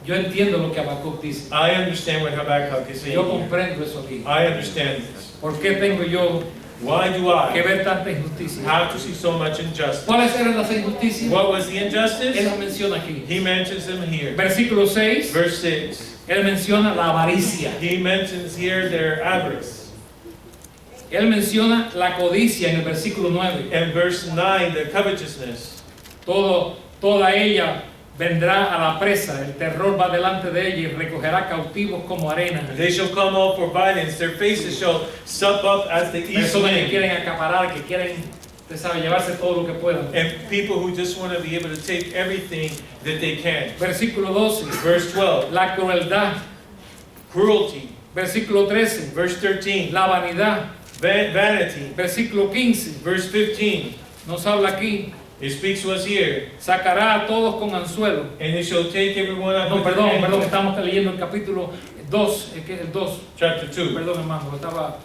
Yo entiendo lo que Habacuc dice. I understand what Habakkuk is saying Yo here. comprendo eso aquí. I understand this. ¿Por qué tengo yo Why do que I ver tanta injusticia? have to see so much injustice? ¿Cuáles eran las injusticias? What was the Él injustice? las menciona aquí. He mentions them here. Versículo 6, Verse 6. él menciona la avaricia. He mentions here their avarice. Él menciona la codicia en el versículo 9. And verse 9, their covetousness. Toda ella vendrá a la presa, el terror va delante de ella y recogerá cautivos como arena. They shall come out for violence, their faces shall sup up as the east Personas que wind. quieren acaparar, que quieren, usted sabe, llevarse todo lo que puedan. And people who just want to be able to take everything that they can. Versículo 12, Verse 12, la crueldad. cruelty. Versículo 13, Verse 13, la vanidad. vanity. Versículo 15, Verse 15, nos habla aquí, it speaks to us here. sacará a todos con anzuelo. And it shall take everyone up No, with perdón, an ankle. estamos leyendo el capítulo 2, el 2, Chapter 2. perdón hermano, estaba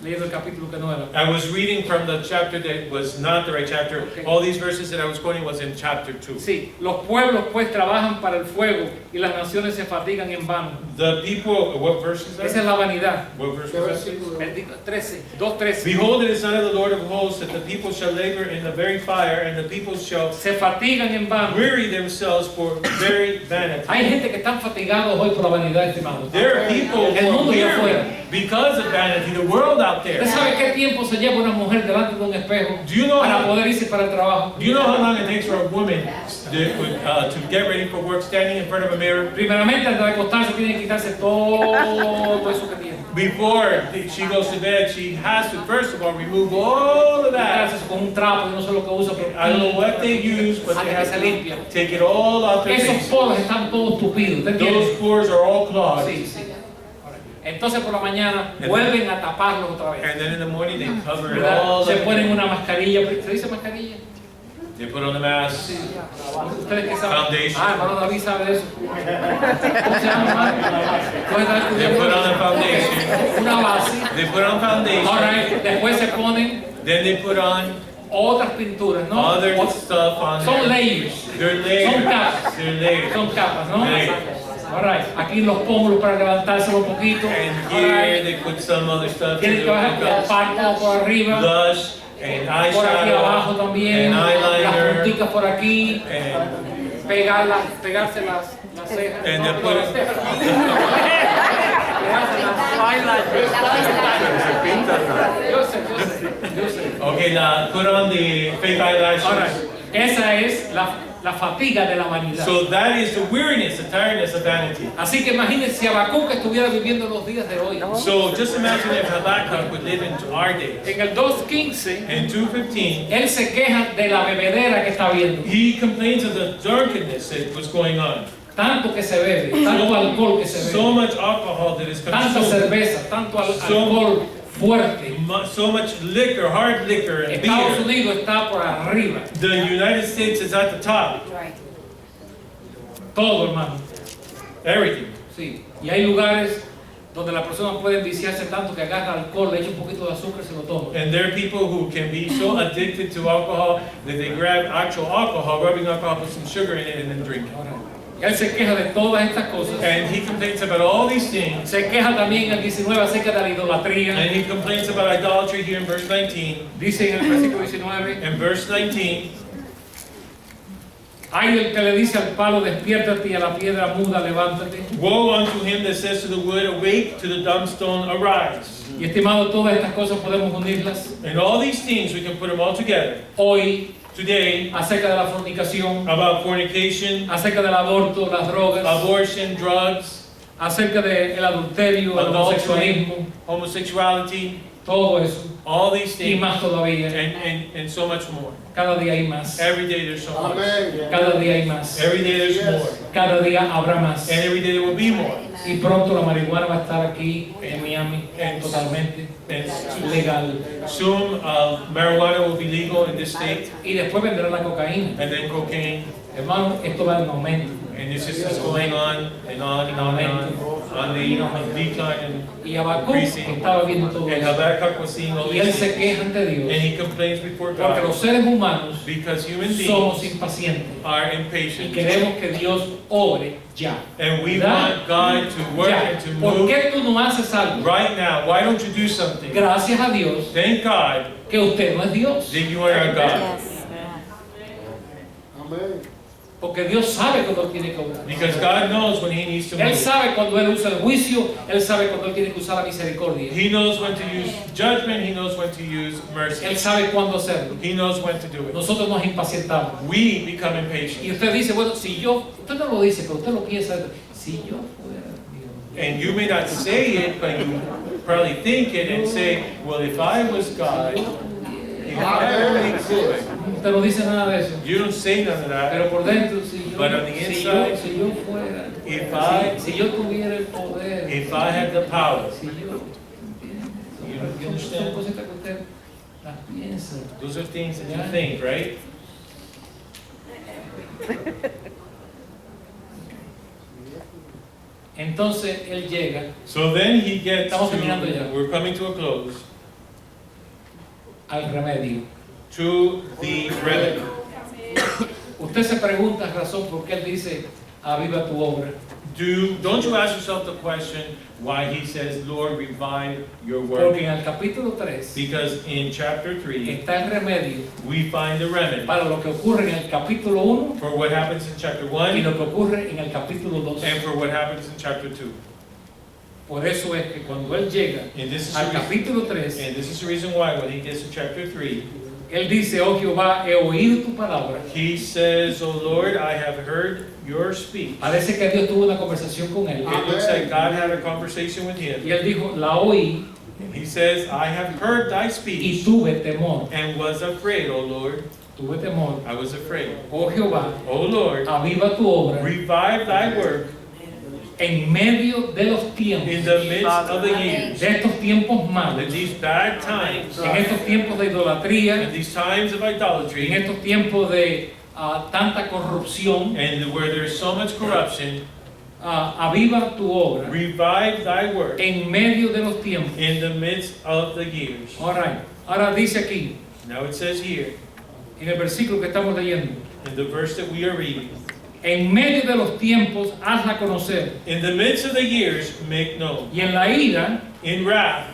leyendo el capítulo que no era. I was reading from the chapter that was not the right chapter. Okay. All these verses that I was quoting was in chapter 2. Sí, los pueblos pues trabajan para el fuego y las naciones se fatigan en vano. The people, what verse is Esa es that? la vanidad. What verse was that? Bendito, 13, 2:13. Behold, it is not of the Lord of hosts that the people shall labor in the very fire, and the people shall Se fatigan en vano. weary themselves for very vanity. Hay gente que están fatigados hoy por la vanidad, estimado. There are people El who mundo are allá weary afuera. because of vanity, the world out there. ¿Usted sabe qué tiempo se lleva una mujer delante de un espejo Do you know para how, poder irse para el trabajo? do you know how long it takes for a woman to get ready for work standing in front of a mirror? Primeramente, antes de acostarse, tiene que quitarse todo eso que tiene. Before she goes to bed, she has to first of all remove all of that. Quitarse con un trapo, yo no sé lo que usa, pero I don't know what they use, but they hasta que have se to limpia. take it all off their Esos face. poros están todos tupidos, ¿usted entiende? Those pores are all clogged. Sí, sí. Entonces por la mañana vuelven a taparlos otra vez. And then in the morning they cover it ¿Verdad? all Se up. ponen una mascarilla, ¿se dice mascarilla? They put on the mask. ¿Ustedes qué saben? Foundation. Ah, hermano David sabe de eso. ¿Cómo se llama, hermano? ¿Puede estar They estudiando? put on the foundation. Una base. They put on foundation. Alright, después se ponen Then they put on otras pinturas, ¿no? other stuff on Son there. layers. They're Son layers. capas. They're layers. Son capas, ¿no? Layers. Alright, aquí los pómulos para levantárselo un poquito. And here Alright. they put some other stuff. Tienen que bajar por el párpado por arriba. Blush and Por aquí abajo eyeshadow también. and Las eyeliner punticas por aquí. and Pegarse las cejas. And No, they put las it- cejas. Pegarse las Yo sé. okay, now put on the fake eyelashes. Alright, esa es la fatiga de la vanidad. So that is the weariness, the tiredness of vanity. Así que imagínense si Habacuc estuviera viviendo los días de hoy. So just imagine if Habakkuk would live into our days. En el 2:15, In 2:15, él se queja de la bebedera que está viendo. he complains of the drunkenness that was going on. Tanto que se bebe, tanto alcohol que se So bebe, much alcohol that is tanta consumed, cerveza, tanto alcohol fuerte. so much liquor, hard liquor and Estados beer. Unidos está por arriba. The United States is at the top. Todo, hermano. Everything. Sí. Y hay lugares donde la persona puede viciarse tanto que agarra alcohol, le echa un poquito de azúcar y se lo toma. And there are people who can be so addicted to alcohol that they grab actual alcohol, rubbing alcohol, put some sugar in it, and then drink it. Ahora, él se queja de todas estas cosas. And he complains about all these things. Se queja también en el 19 acerca de la idolatría. And he complains about idolatry here in verse 19. Dice en el versículo 19, In verse 19, hay el que le dice al palo, despiértate, y a la piedra muda, levántate. woe unto him that says to the wood, awake, to the dumb stone, arise. Y estimado, todas estas cosas podemos unirlas And all these things, we can put them all together. hoy Today, acerca de la fornicación, about fornication, acerca del aborto, las drogas, abortion, drugs, acerca del adulterio, el adultery, homosexualismo, homosexuality, todo eso all these y things, más todavía. and so much more. Cada día hay más. Every day there's so much. Cada día hay más. Every day there's more. Cada día habrá más. And every day there will be more. Y pronto la marihuana va a estar aquí en Miami totalmente And legal. soon marijuana will be legal in this state, Y después vendrá la cocaína. and then cocaine, Hermano, esto va en aumento. and this is just going on and on and on and on. on the decline Y Habacuc increasing, estaba viendo todo and eso. Habakkuk was seeing all Y él these se things, queja ante and Dios he complains before porque los God seres humanos because human somos beings impacientes are y impatient, queremos que Dios obre ya. and we ¿Verdad? want God to work Ya. and to ¿Por move qué tú no haces algo? right now. Why don't you do something? Gracias a Dios Thank God que usted no es Dios. that you are our God. Yes. Porque Dios sabe cuando Él tiene que obrar. Because God knows when He needs to Él move. sabe cuando Él usa el juicio, Él sabe cuando Él tiene que usar la misericordia. He knows when to use judgment, He knows when to use mercy. Él sabe cuándo hacerlo. He knows when to do it. Nosotros nos impacientamos. We become Y impatient. usted dice, bueno, si yo, usted no lo dice, pero usted lo piensa, si yo fuera Dios. And you may not say it, but you probably think it and say, well, if I was God, if I only could. Usted no dice nada de eso. You don't say none of that. Pero por dentro, si yo, But on the inside, si yo fuera, if si yo tuviera el poder, If I had the power, si yo, you son understand? cositas que usted las piensa. Those are things that you think, right? Entonces él llega So then he gets Estamos terminando ya. to, we're coming to a close, al remedio. to the remedy. Usted se pregunta razón por qué él dice, aviva tu obra. Don't you ask yourself the question why he says, Lord, revive your Porque work? en el capítulo 3 Because in chapter 3, está el remedio we find the remedy para lo que ocurre en el capítulo 1 for what happens in chapter y 1 lo que ocurre en el capítulo 2. and for what happens in chapter 2. Por eso es que cuando él llega And this is al the reason, capítulo 3, and this is the reason why when he gets to chapter 3, él dice, oh Jehová, he oído tu palabra. he says, Oh Lord, I have heard your speech. Parece que Dios tuvo una conversación con él. It looks like God had a conversation with him. Y él dijo, la oí He says, I have heard thy y speech tuve temor. and was afraid, O Lord. Tuve temor. I was afraid. Oh Jehová, O Lord, aviva tu obra revive thy work en medio de los in tiempos, the midst of the years. de estos tiempos In malos, these bad times, en estos tiempos de idolatría, in these times of en idolatry, estos tiempos de tanta corrupción, and where there's so much corruption, aviva tu obra revive thy work en medio de los tiempos. in the midst of the years. All right. Ahora dice aquí, Now it says here, en el versículo que estamos leyendo, in the verse that we are reading, en medio de los tiempos hazla conocer, in the midst of the years, make known. y en la ira, In wrath,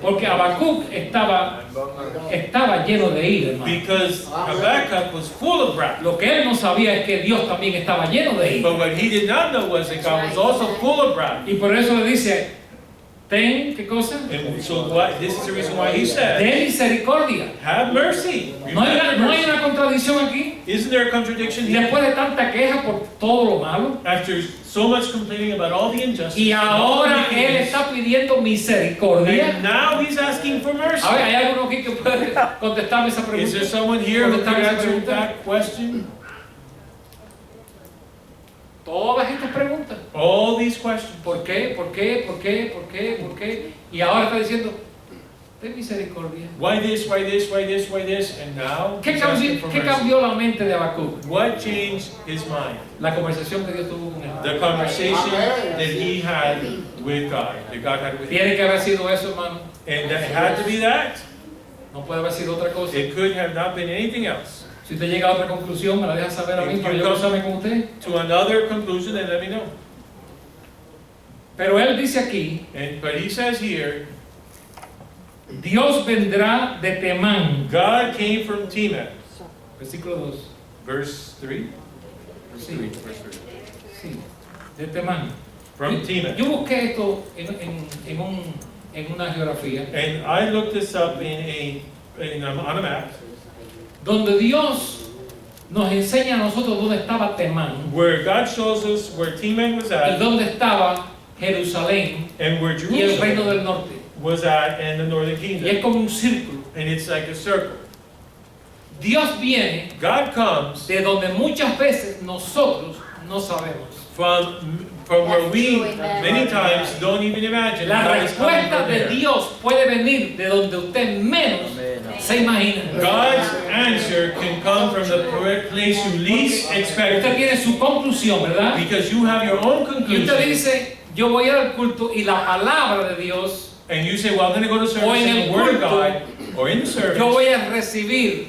porque Habacuc estaba lleno de ira, hermano. because Habakkuk was full of wrath. Lo que él no sabía es que Dios también estaba lleno de ira. But what he did not know was that God was also full of wrath. Y por eso le dice, ten, ¿qué cosa? And so this is the reason why he said, Ten misericordia. have mercy. No hay una contradicción aquí. Isn't there a contradiction Y here? después de tanta queja por todo lo malo, After so much complaining about all the injustice, y and all the ahora él wickedness, está pidiendo misericordia. and now he's asking for mercy. A ver, ¿hay alguno aquí que puede contestarme esa Is there pregunta? someone here who can answer pregunta? that question? Todas estas preguntas. All these questions. ¿Por qué? ¿Por qué? ¿Por qué? ¿Por qué? ¿Por qué? Y ahora está diciendo, ten misericordia. Why this, why this, why this, why this? And now ¿Qué he's asking for ¿Qué mercy. cambió la mente de Habacuc? What changed his mind? La conversación que Dios tuvo con él. The conversation that he had with God, that God had with him. Tiene que haber sido eso, hermano. And that had to be that. No puede haber sido otra cosa. It could have not been anything else. Si usted llega a otra conclusión, me la deja saber a mí If para you yo come- casarme con usted. To another conclusion, then let me know. Pero él dice aquí, But he says here, Dios vendrá de Temán. God came from Teman. Versículo 2. Verse 3? Sí. Verse 3. Sí, de Temán. From Teman. Yo busqué esto en una geografía, And I looked this up on a map, donde Dios nos enseña a nosotros dónde estaba Temán where God shows us where Teman was y at, dónde estaba Jerusalén and where y el reino Jerusalem del norte. was at, and the northern Y es kingdom. como un círculo. And it's like a circle. Dios viene God comes de donde muchas veces nosotros no sabemos. from where we many times don't even imagine. La God is coming respuesta from de there. Dios puede venir de donde usted menos se imagina. God's answer can come from the place you least Usted expect it, tiene su conclusión, ¿verdad? because you have your own Y usted conclusion. dice, yo voy al culto y la palabra de Dios, and you say, well, I'm going to go to service O en and el the Word of culto, God, or in the service, yo voy a recibir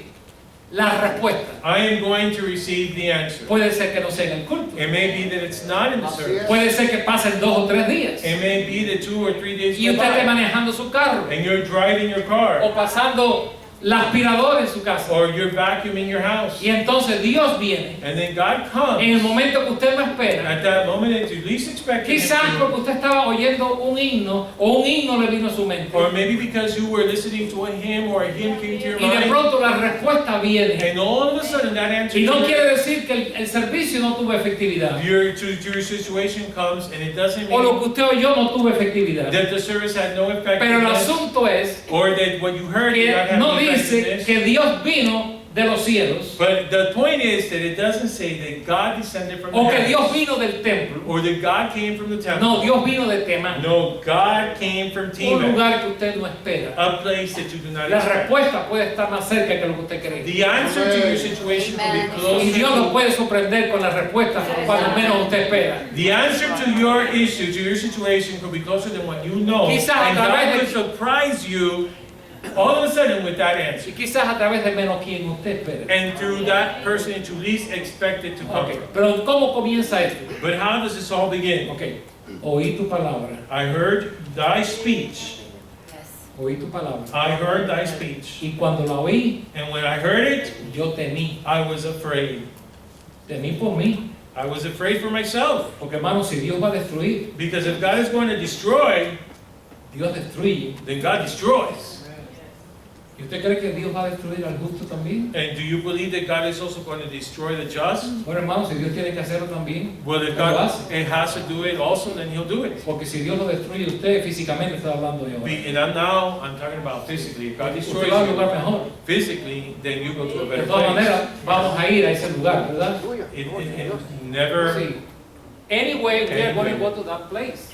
la respuesta. I am going to receive the answer. Puede ser que no sea en el culto. It may be that it's not in the service. Puede ser que pasen 2 o 3 días. It may be that 2 or 3 days Y go usted esté by, manejando su carro. and you're driving your car, O pasando la aspiradora en su casa. or you're vacuuming your house, Y entonces Dios viene and then God comes en el momento que usted no espera. at that moment that you least expect Him Quizás to. porque usted estaba oyendo un himno o un himno le vino a su mente. Or maybe because you were listening to a hymn or a hymn came to your Y de mind, pronto la respuesta viene. and all of a sudden that answer Y no to quiere decir que el servicio no tuvo efectividad. your situation comes, and it doesn't O lo mean que usted oyó no tuvo efectividad. that the service had no effect, Pero el asunto es or that what you heard did not que have no any dice effectiveness. que Dios vino de los cielos But the point is that it doesn't say that God descended from the o que Dios heavens, vino del templo. or that God came from the temple. No, Dios vino de Temán. No, God came from Un Teman, lugar que usted no espera. a place that you do not La expect. respuesta puede estar más cerca que lo que usted cree. The answer to your situation will be Amen. closer Y Dios lo to puede sorprender con la respuesta cuando menos usted espera. the answer to your issue, to your situation, could be closer than what you know, Quizás and a través God de- could surprise you all of a sudden with that answer, Y quizás a través de menos quien usted espera. and through that person that you least expect it to come Ok, from. pero ¿cómo comienza esto? But how does this all begin? Ok, oí tu palabra, I heard thy speech. oí tu palabra. I heard thy speech. Y cuando la oí, And when I heard it, yo temí. I was afraid. Temí por mí. I was afraid for myself. Porque hermano, si Dios va a destruir, Because if God is going to destroy, Dios destruye. then God destroys. ¿Y usted cree que Dios va a destruir al justo también? And do you believe that God is also going to destroy the just? Bueno hermano, si Dios tiene que hacerlo también, Well, if Él lo God hace. it has to do it also, then He'll do it. Porque si Dios lo destruye, usted físicamente está hablando de ahora. And I'm talking about physically. If God Usted destroys va a un you lugar mejor. physically, then you go to a De better todas place. maneras, vamos a ir a ese lugar, ¿verdad? It never. Sí. Anyway, we are going to go to that place.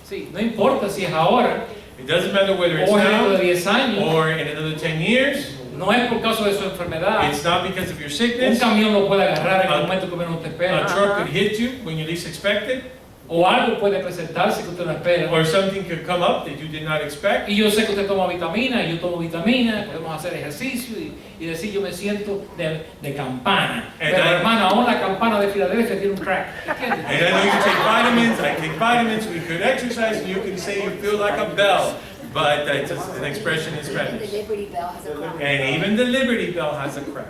Sí, no importa si es ahora It doesn't matter whether it's o es dentro de now 10 años. or in another 10 years. No es por causa de su enfermedad. It's not because of your Un sickness. camión lo puede agarrar en el A- momento que menos te A espera. truck could hit you when you least expect it, O algo puede presentarse que usted no espera. or something could come up that you did not expect. Y yo sé que usted toma vitamina, y yo tomo vitamina, podemos hacer ejercicio y decir yo me siento de campana. And Pero I- hermano, aún la campana de Filadelfia tiene un crack. ¿Entiendes? And I know you can take vitamins, I take vitamins, we could exercise, and you can say you feel like a bell, but that's just an expression in The Spanish. Liberty Bell has a crack. And even the Liberty Bell has a crack.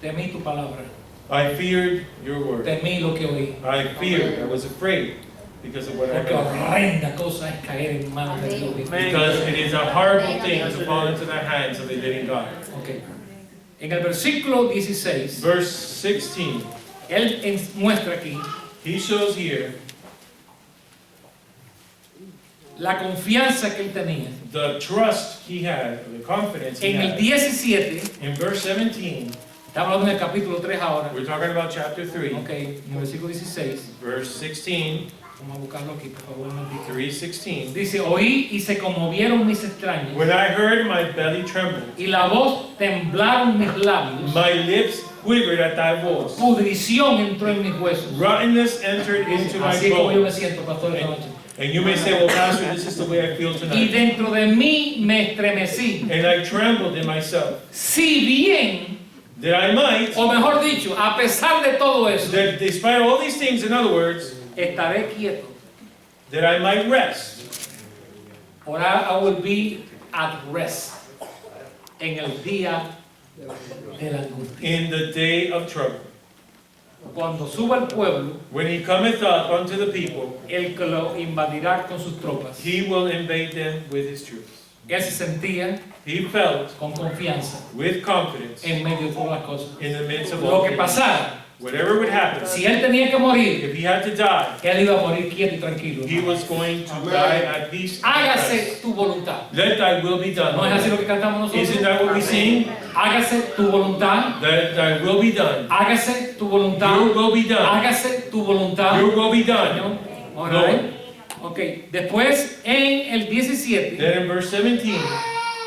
Temí tu palabra, I feared your word. temí lo que oí. I feared, I was afraid because of what I Porque heard. horrenda cosa es caer en manos de Dios. Because it is a horrible thing to fall into the hands of the living God. Ok. En el versículo 16, Verse 16, él muestra aquí he shows here la confianza que él tenía. the trust he had, the confidence he En el had. 17, In verse 17, estamos hablando del capítulo 3 ahora. we're talking about chapter 3, Ok, en el versículo 16, verse 16, vamos a buscarlo aquí, por favor, un momentito. 3:16. Dice, oí y se conmovieron mis extraños, When I heard, my belly trembled, y la voz temblaron mis labios, my lips quivered at thy voice. pudrición entró en mis huesos. Rottenness entered into my Así es como yo me bones. siento, pastor, esta noche. And you may say, well, Pastor, this is the way I feel Y tonight. dentro de mí me estremecí. And I trembled in myself, Si bien, that I might, o mejor dicho, a pesar de todo eso, that despite all these things, in other words, estaré quieto. that I might rest. Or I will be at rest en el día de la angustia. In the day of trouble. Cuando suba el pueblo, When he cometh up unto the people, él que lo invadirá con sus tropas. he will invade them with his troops. Él se sentía He felt con confianza with confidence en medio de todas las cosas. in the midst of Lo all que things. pasara, Whatever would happen, si él tenía que morir, if he had to die, él iba a morir quieto y tranquilo. he was going to die at peace. Hágase tu voluntad. Let thy will be ¿No es así done. lo que cantamos Isn't nosotros? that what we sing? Hágase tu voluntad. That thy will be done. Hágase tu voluntad. Your will be done. Hágase tu voluntad. Your will be done. ¿No? Alright. Ok, después en el 17, Then in verse 17,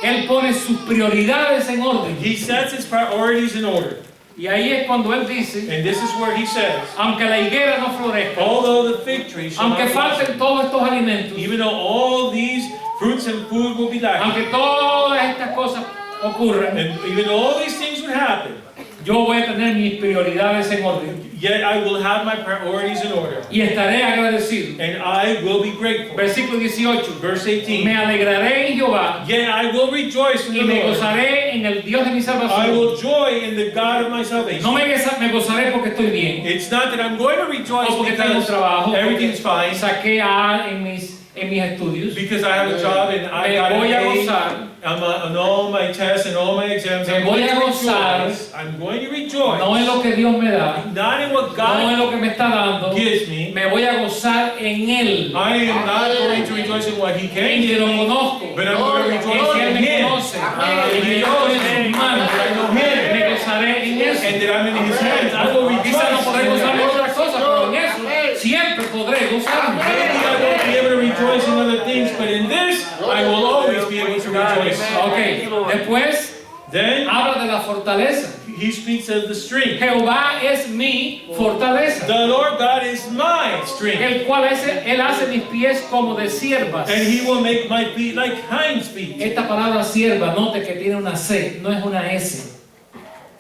él pone sus prioridades en orden. he sets his priorities in order. Y ahí es cuando él dice, And this is where he says, aunque la higuera no florezca, although the fig tree shall aunque not blossom, falten todos estos alimentos, even though all these fruits and food will be lacking, aunque todas estas cosas ocurran, and even though all these things would happen, yo voy a tener mis prioridades en orden yet I will have my priorities in order, y estaré agradecido. and I will be grateful. Versículo 18. Verse Me 18, alegraré en Jehová yet I will rejoice in y the me Lord. gozaré en el Dios de mi I salvación. will joy in the God of my No salvation. me gozaré porque estoy bien, It's not that I'm going to rejoice o porque tengo because trabajo, everything's porque fine, saqué A en mis estudios. because I have a job and I Me got an voy a A gozar, on all my tests and all my exams. Me I'm voy going a to gozar, rejoice. I'm going to rejoice. no en lo que Dios me da, Not in what no God en lo que me está dando, gives me. me voy a gozar en Él, I am not going to rejoice in what He en can que give lo me, conozco, but I'm going to en rejoice que Él in me Him. conoce, en que yo estoy en sus manos, me gozaré en eso. And that I'm in His hands. I will rejoice. Quizá no podré in gozarme that. en otras cosas, pero en eso siempre podré gozarme. Maybe I won't be able to rejoice in other things, but in this, I will always be able to rejoice. Ok, después Then habla de la fortaleza. He speaks of the strength. Jehová es mi fortaleza, The Lord God is my strength, el cual Él hace mis pies como de siervas. and He will make my feet like hinds' feet. Esta palabra sierva, note que tiene una C, no es una S.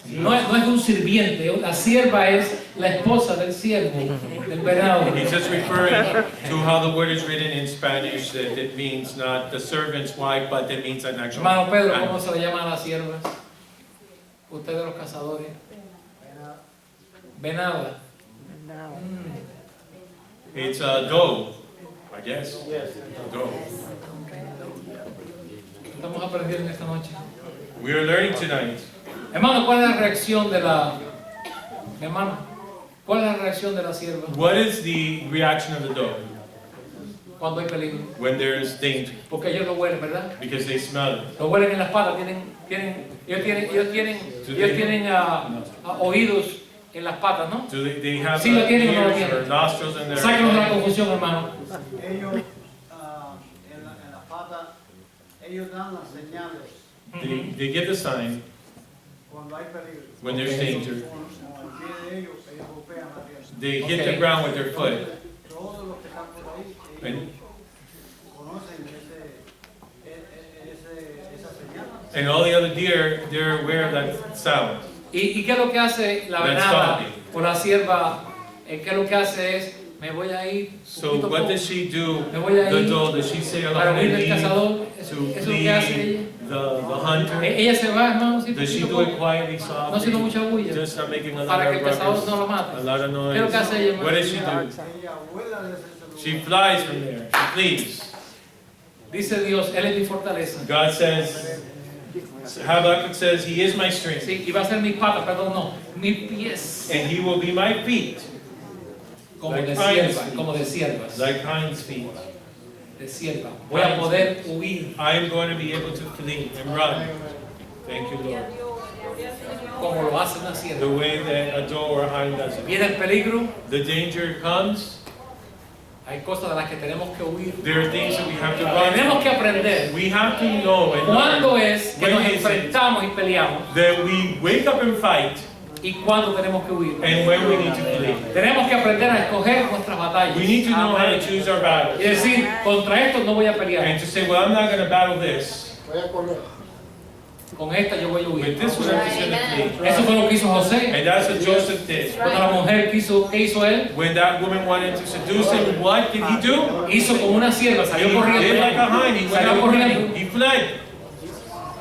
No es de un sirviente, la sierva es la esposa del siervo, del venado. He's just referring to how the word is written in Spanish, that it means not the servant's wife, but it means an actual. Hermano Pedro, ¿cómo se le llama a las siervas? Ustedes los cazadores. Venada. It's a dove, I guess. Dove. Estamos aprendiendo esta noche. We are learning tonight. Hermano, ¿cuál es la reacción de la... Mi hermano, ¿cuál es la reacción de la sierva What is the reaction of the dove cuando hay peligro? when there is danger? Porque ellos lo huelen, ¿verdad? Because they smell it. Lo huelen en las patas, ellos tienen oídos en las patas, ¿no? Do they have Sí, lo tienen o no lo ears tienen. or nostrils in their Sáquenos de la confusión, hermano. Ellos en la pata, ellos dan las señales They give the sign cuando hay peligro. when there's danger. Con el pie de ellos, ellos golpean la tierra. They hit Okay. the ground with their foot. Todos los que están por ahí, ellos And, conocen esa señal. and all the other deer, they're aware of that sound. ¿Y qué es lo que hace la That's venada stopping. o la sierva? ¿Qué es lo que hace es, me voy a ir So poquito a what poco does she do? Me voy a The ir doe, does she say para along huir the del cazador? ¿Eso to es lo que hace flee ella? the hunter? Ella se va, hermano, sí, Does she poquito do a it poco, quietly, no haciendo softly? mucha bulla, Just not making a lot para que of el cazador no ruckus, lo a mate. lot of ¿Qué es lo que hace ella, noise. What does she do? Ella vuela desde ese lugar. She flies from there. She flees. Dice Dios, Él es mi fortaleza. God says, Habakkuk says, He is my strength, Sí, y va a ser mis patas, perdón, no, mis pies, and He will be my feet, como Like de hinds sierva, feet. como de siervas, like hinds' feet. de sierva. Voy a poder huir I am going to be able to flee and run. Thank you, Lord. como lo hace una The sierva. way that a doe or a hind does it. Viene el peligro, The danger comes. hay cosas de las que tenemos que huir. There are things that we have to run. Tenemos que aprender We have to know and cuándo learn es que when nos is it enfrentamos y peleamos that we wake up and fight y cuándo tenemos que huir. and when we need to flee. Tenemos que aprender a escoger nuestras batallas We need to know how to choose our battles. y decir, contra esto no voy a pelear, And to say, well, I'm not going to battle this. con esta yo voy a With huir. this one, I'm just going to flee. Eso fue lo que hizo José. And that's what Joseph did. Cuando la mujer quiso, ¿qué hizo él? When that woman wanted to seduce him, what did he do? Hizo como una sierva, He salió corriendo. did like a hind. He went Salió out corriendo. running. He fled.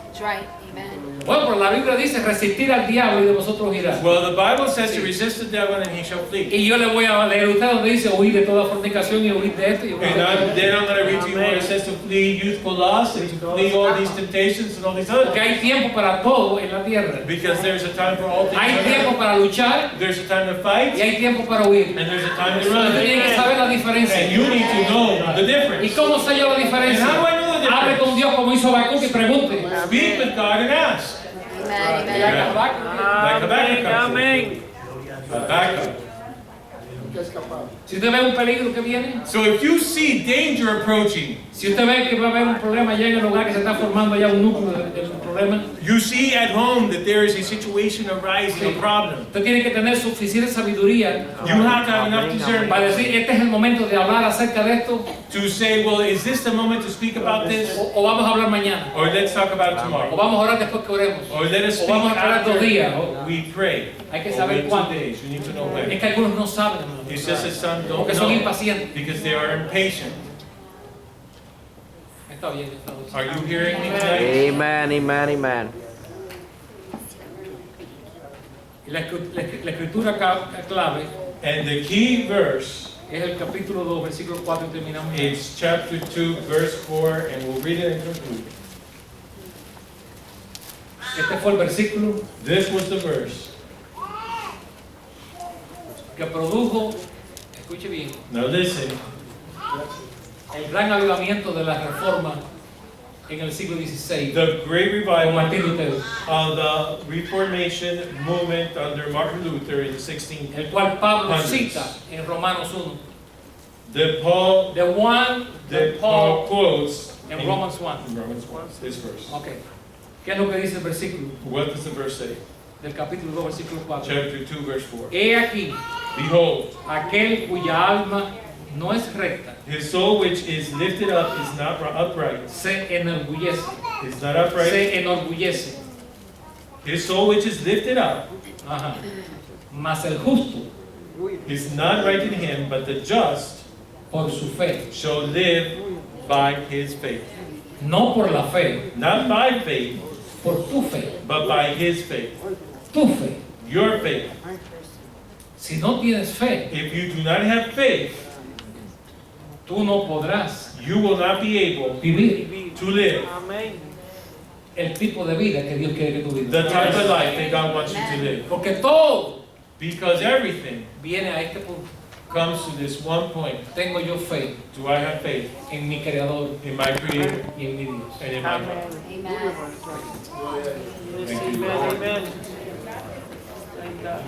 That's right. Amen. Bueno, pero la Biblia dice resistir al diablo y de vosotros irá. Well, the Bible says to resist the devil and he shall flee. Y yo le voy a leer a usted donde dice huir de toda fornicación y huir de esto y huir And de esto. then I'm going to read to you where it says to flee youthful lust and to flee all these temptations and all these other Porque things. hay tiempo para todo en la tierra. Because there's a time for all things. Hay tiempo para luchar There's a time to y fight hay tiempo para huir. and there's a time to Usted tiene que run. saber la diferencia. And you need to know the ¿Y difference. cómo sé yo la And diferencia? how do I know the Hable difference? con Dios como hizo Habacuc y pregunte. Speak with God and ask. Amen. Mira, Amen. Habacuc, Like Habakkuk. Habakkuk. que escapar. Si usted ve un peligro que viene, So if you see danger approaching, si usted ve que va a haber un problema allá en el hogar, que se está formando ya un núcleo del problema, you see at home that there is a situation arising, a problem, usted tiene que tener suficiente sabiduría you have to have enough discernment para decir, este es el momento de hablar acerca de esto, to say, well, is this the moment to speak about this? o vamos a hablar mañana, Or let's talk about it o tomorrow. vamos a orar después que oremos. Or let us O speak vamos a esperar 2 días. after we pray. Hay que Or saber wait cuándo. 2 days. You need to know Es when. que algunos no saben, hermano, It's just that some don't porque son know impacientes. because they are impatient. Está bien, está bien. Are you hearing me tonight? Amen, amen, amen. Y la escritura clave And the key verse es el capítulo 2, versículo 4, y terminamos. is chapter 2, verse 4, and we'll read it and conclude. Este fue el versículo This was the verse. que produjo, escuche bien, Now listen, el gran avivamiento de la reforma en el siglo XVI the great con revival Martín Lutero, of the Reformation movement under Martin Luther in the 16th. el cual Pablo cita en Romanos 1. The Paul The one that that Paul Paul quotes en Romans 1. in Romans 1, this verse. Ok. ¿Qué es lo que dice el versículo What does the verse say? del capítulo 2, versículo 4? Chapter 2, verse 4. He aquí, Behold, aquel cuya alma no es recta, his soul which is lifted up is not upright. se enorgullece, Is not upright. se enorgullece. His soul which is lifted up Ajá. Mas el justo, is not right in him, but the just por su fe, shall live by his faith. no por la fe, Not by faith, por tu fe, but by his faith. tu fe. Your faith. Si no tienes fe, If you do not have faith, tú no podrás you will not be able vivir to live el tipo de vida que Dios quiere que tú the vivas. type of life that God wants you to live. Porque todo Because everything viene a este punto. comes to this one point. Tengo yo fe Do I have faith en mi Creador in my Creator y en mi Dios. and in my God? Amen. Thank you. Amen, amen. Thank God.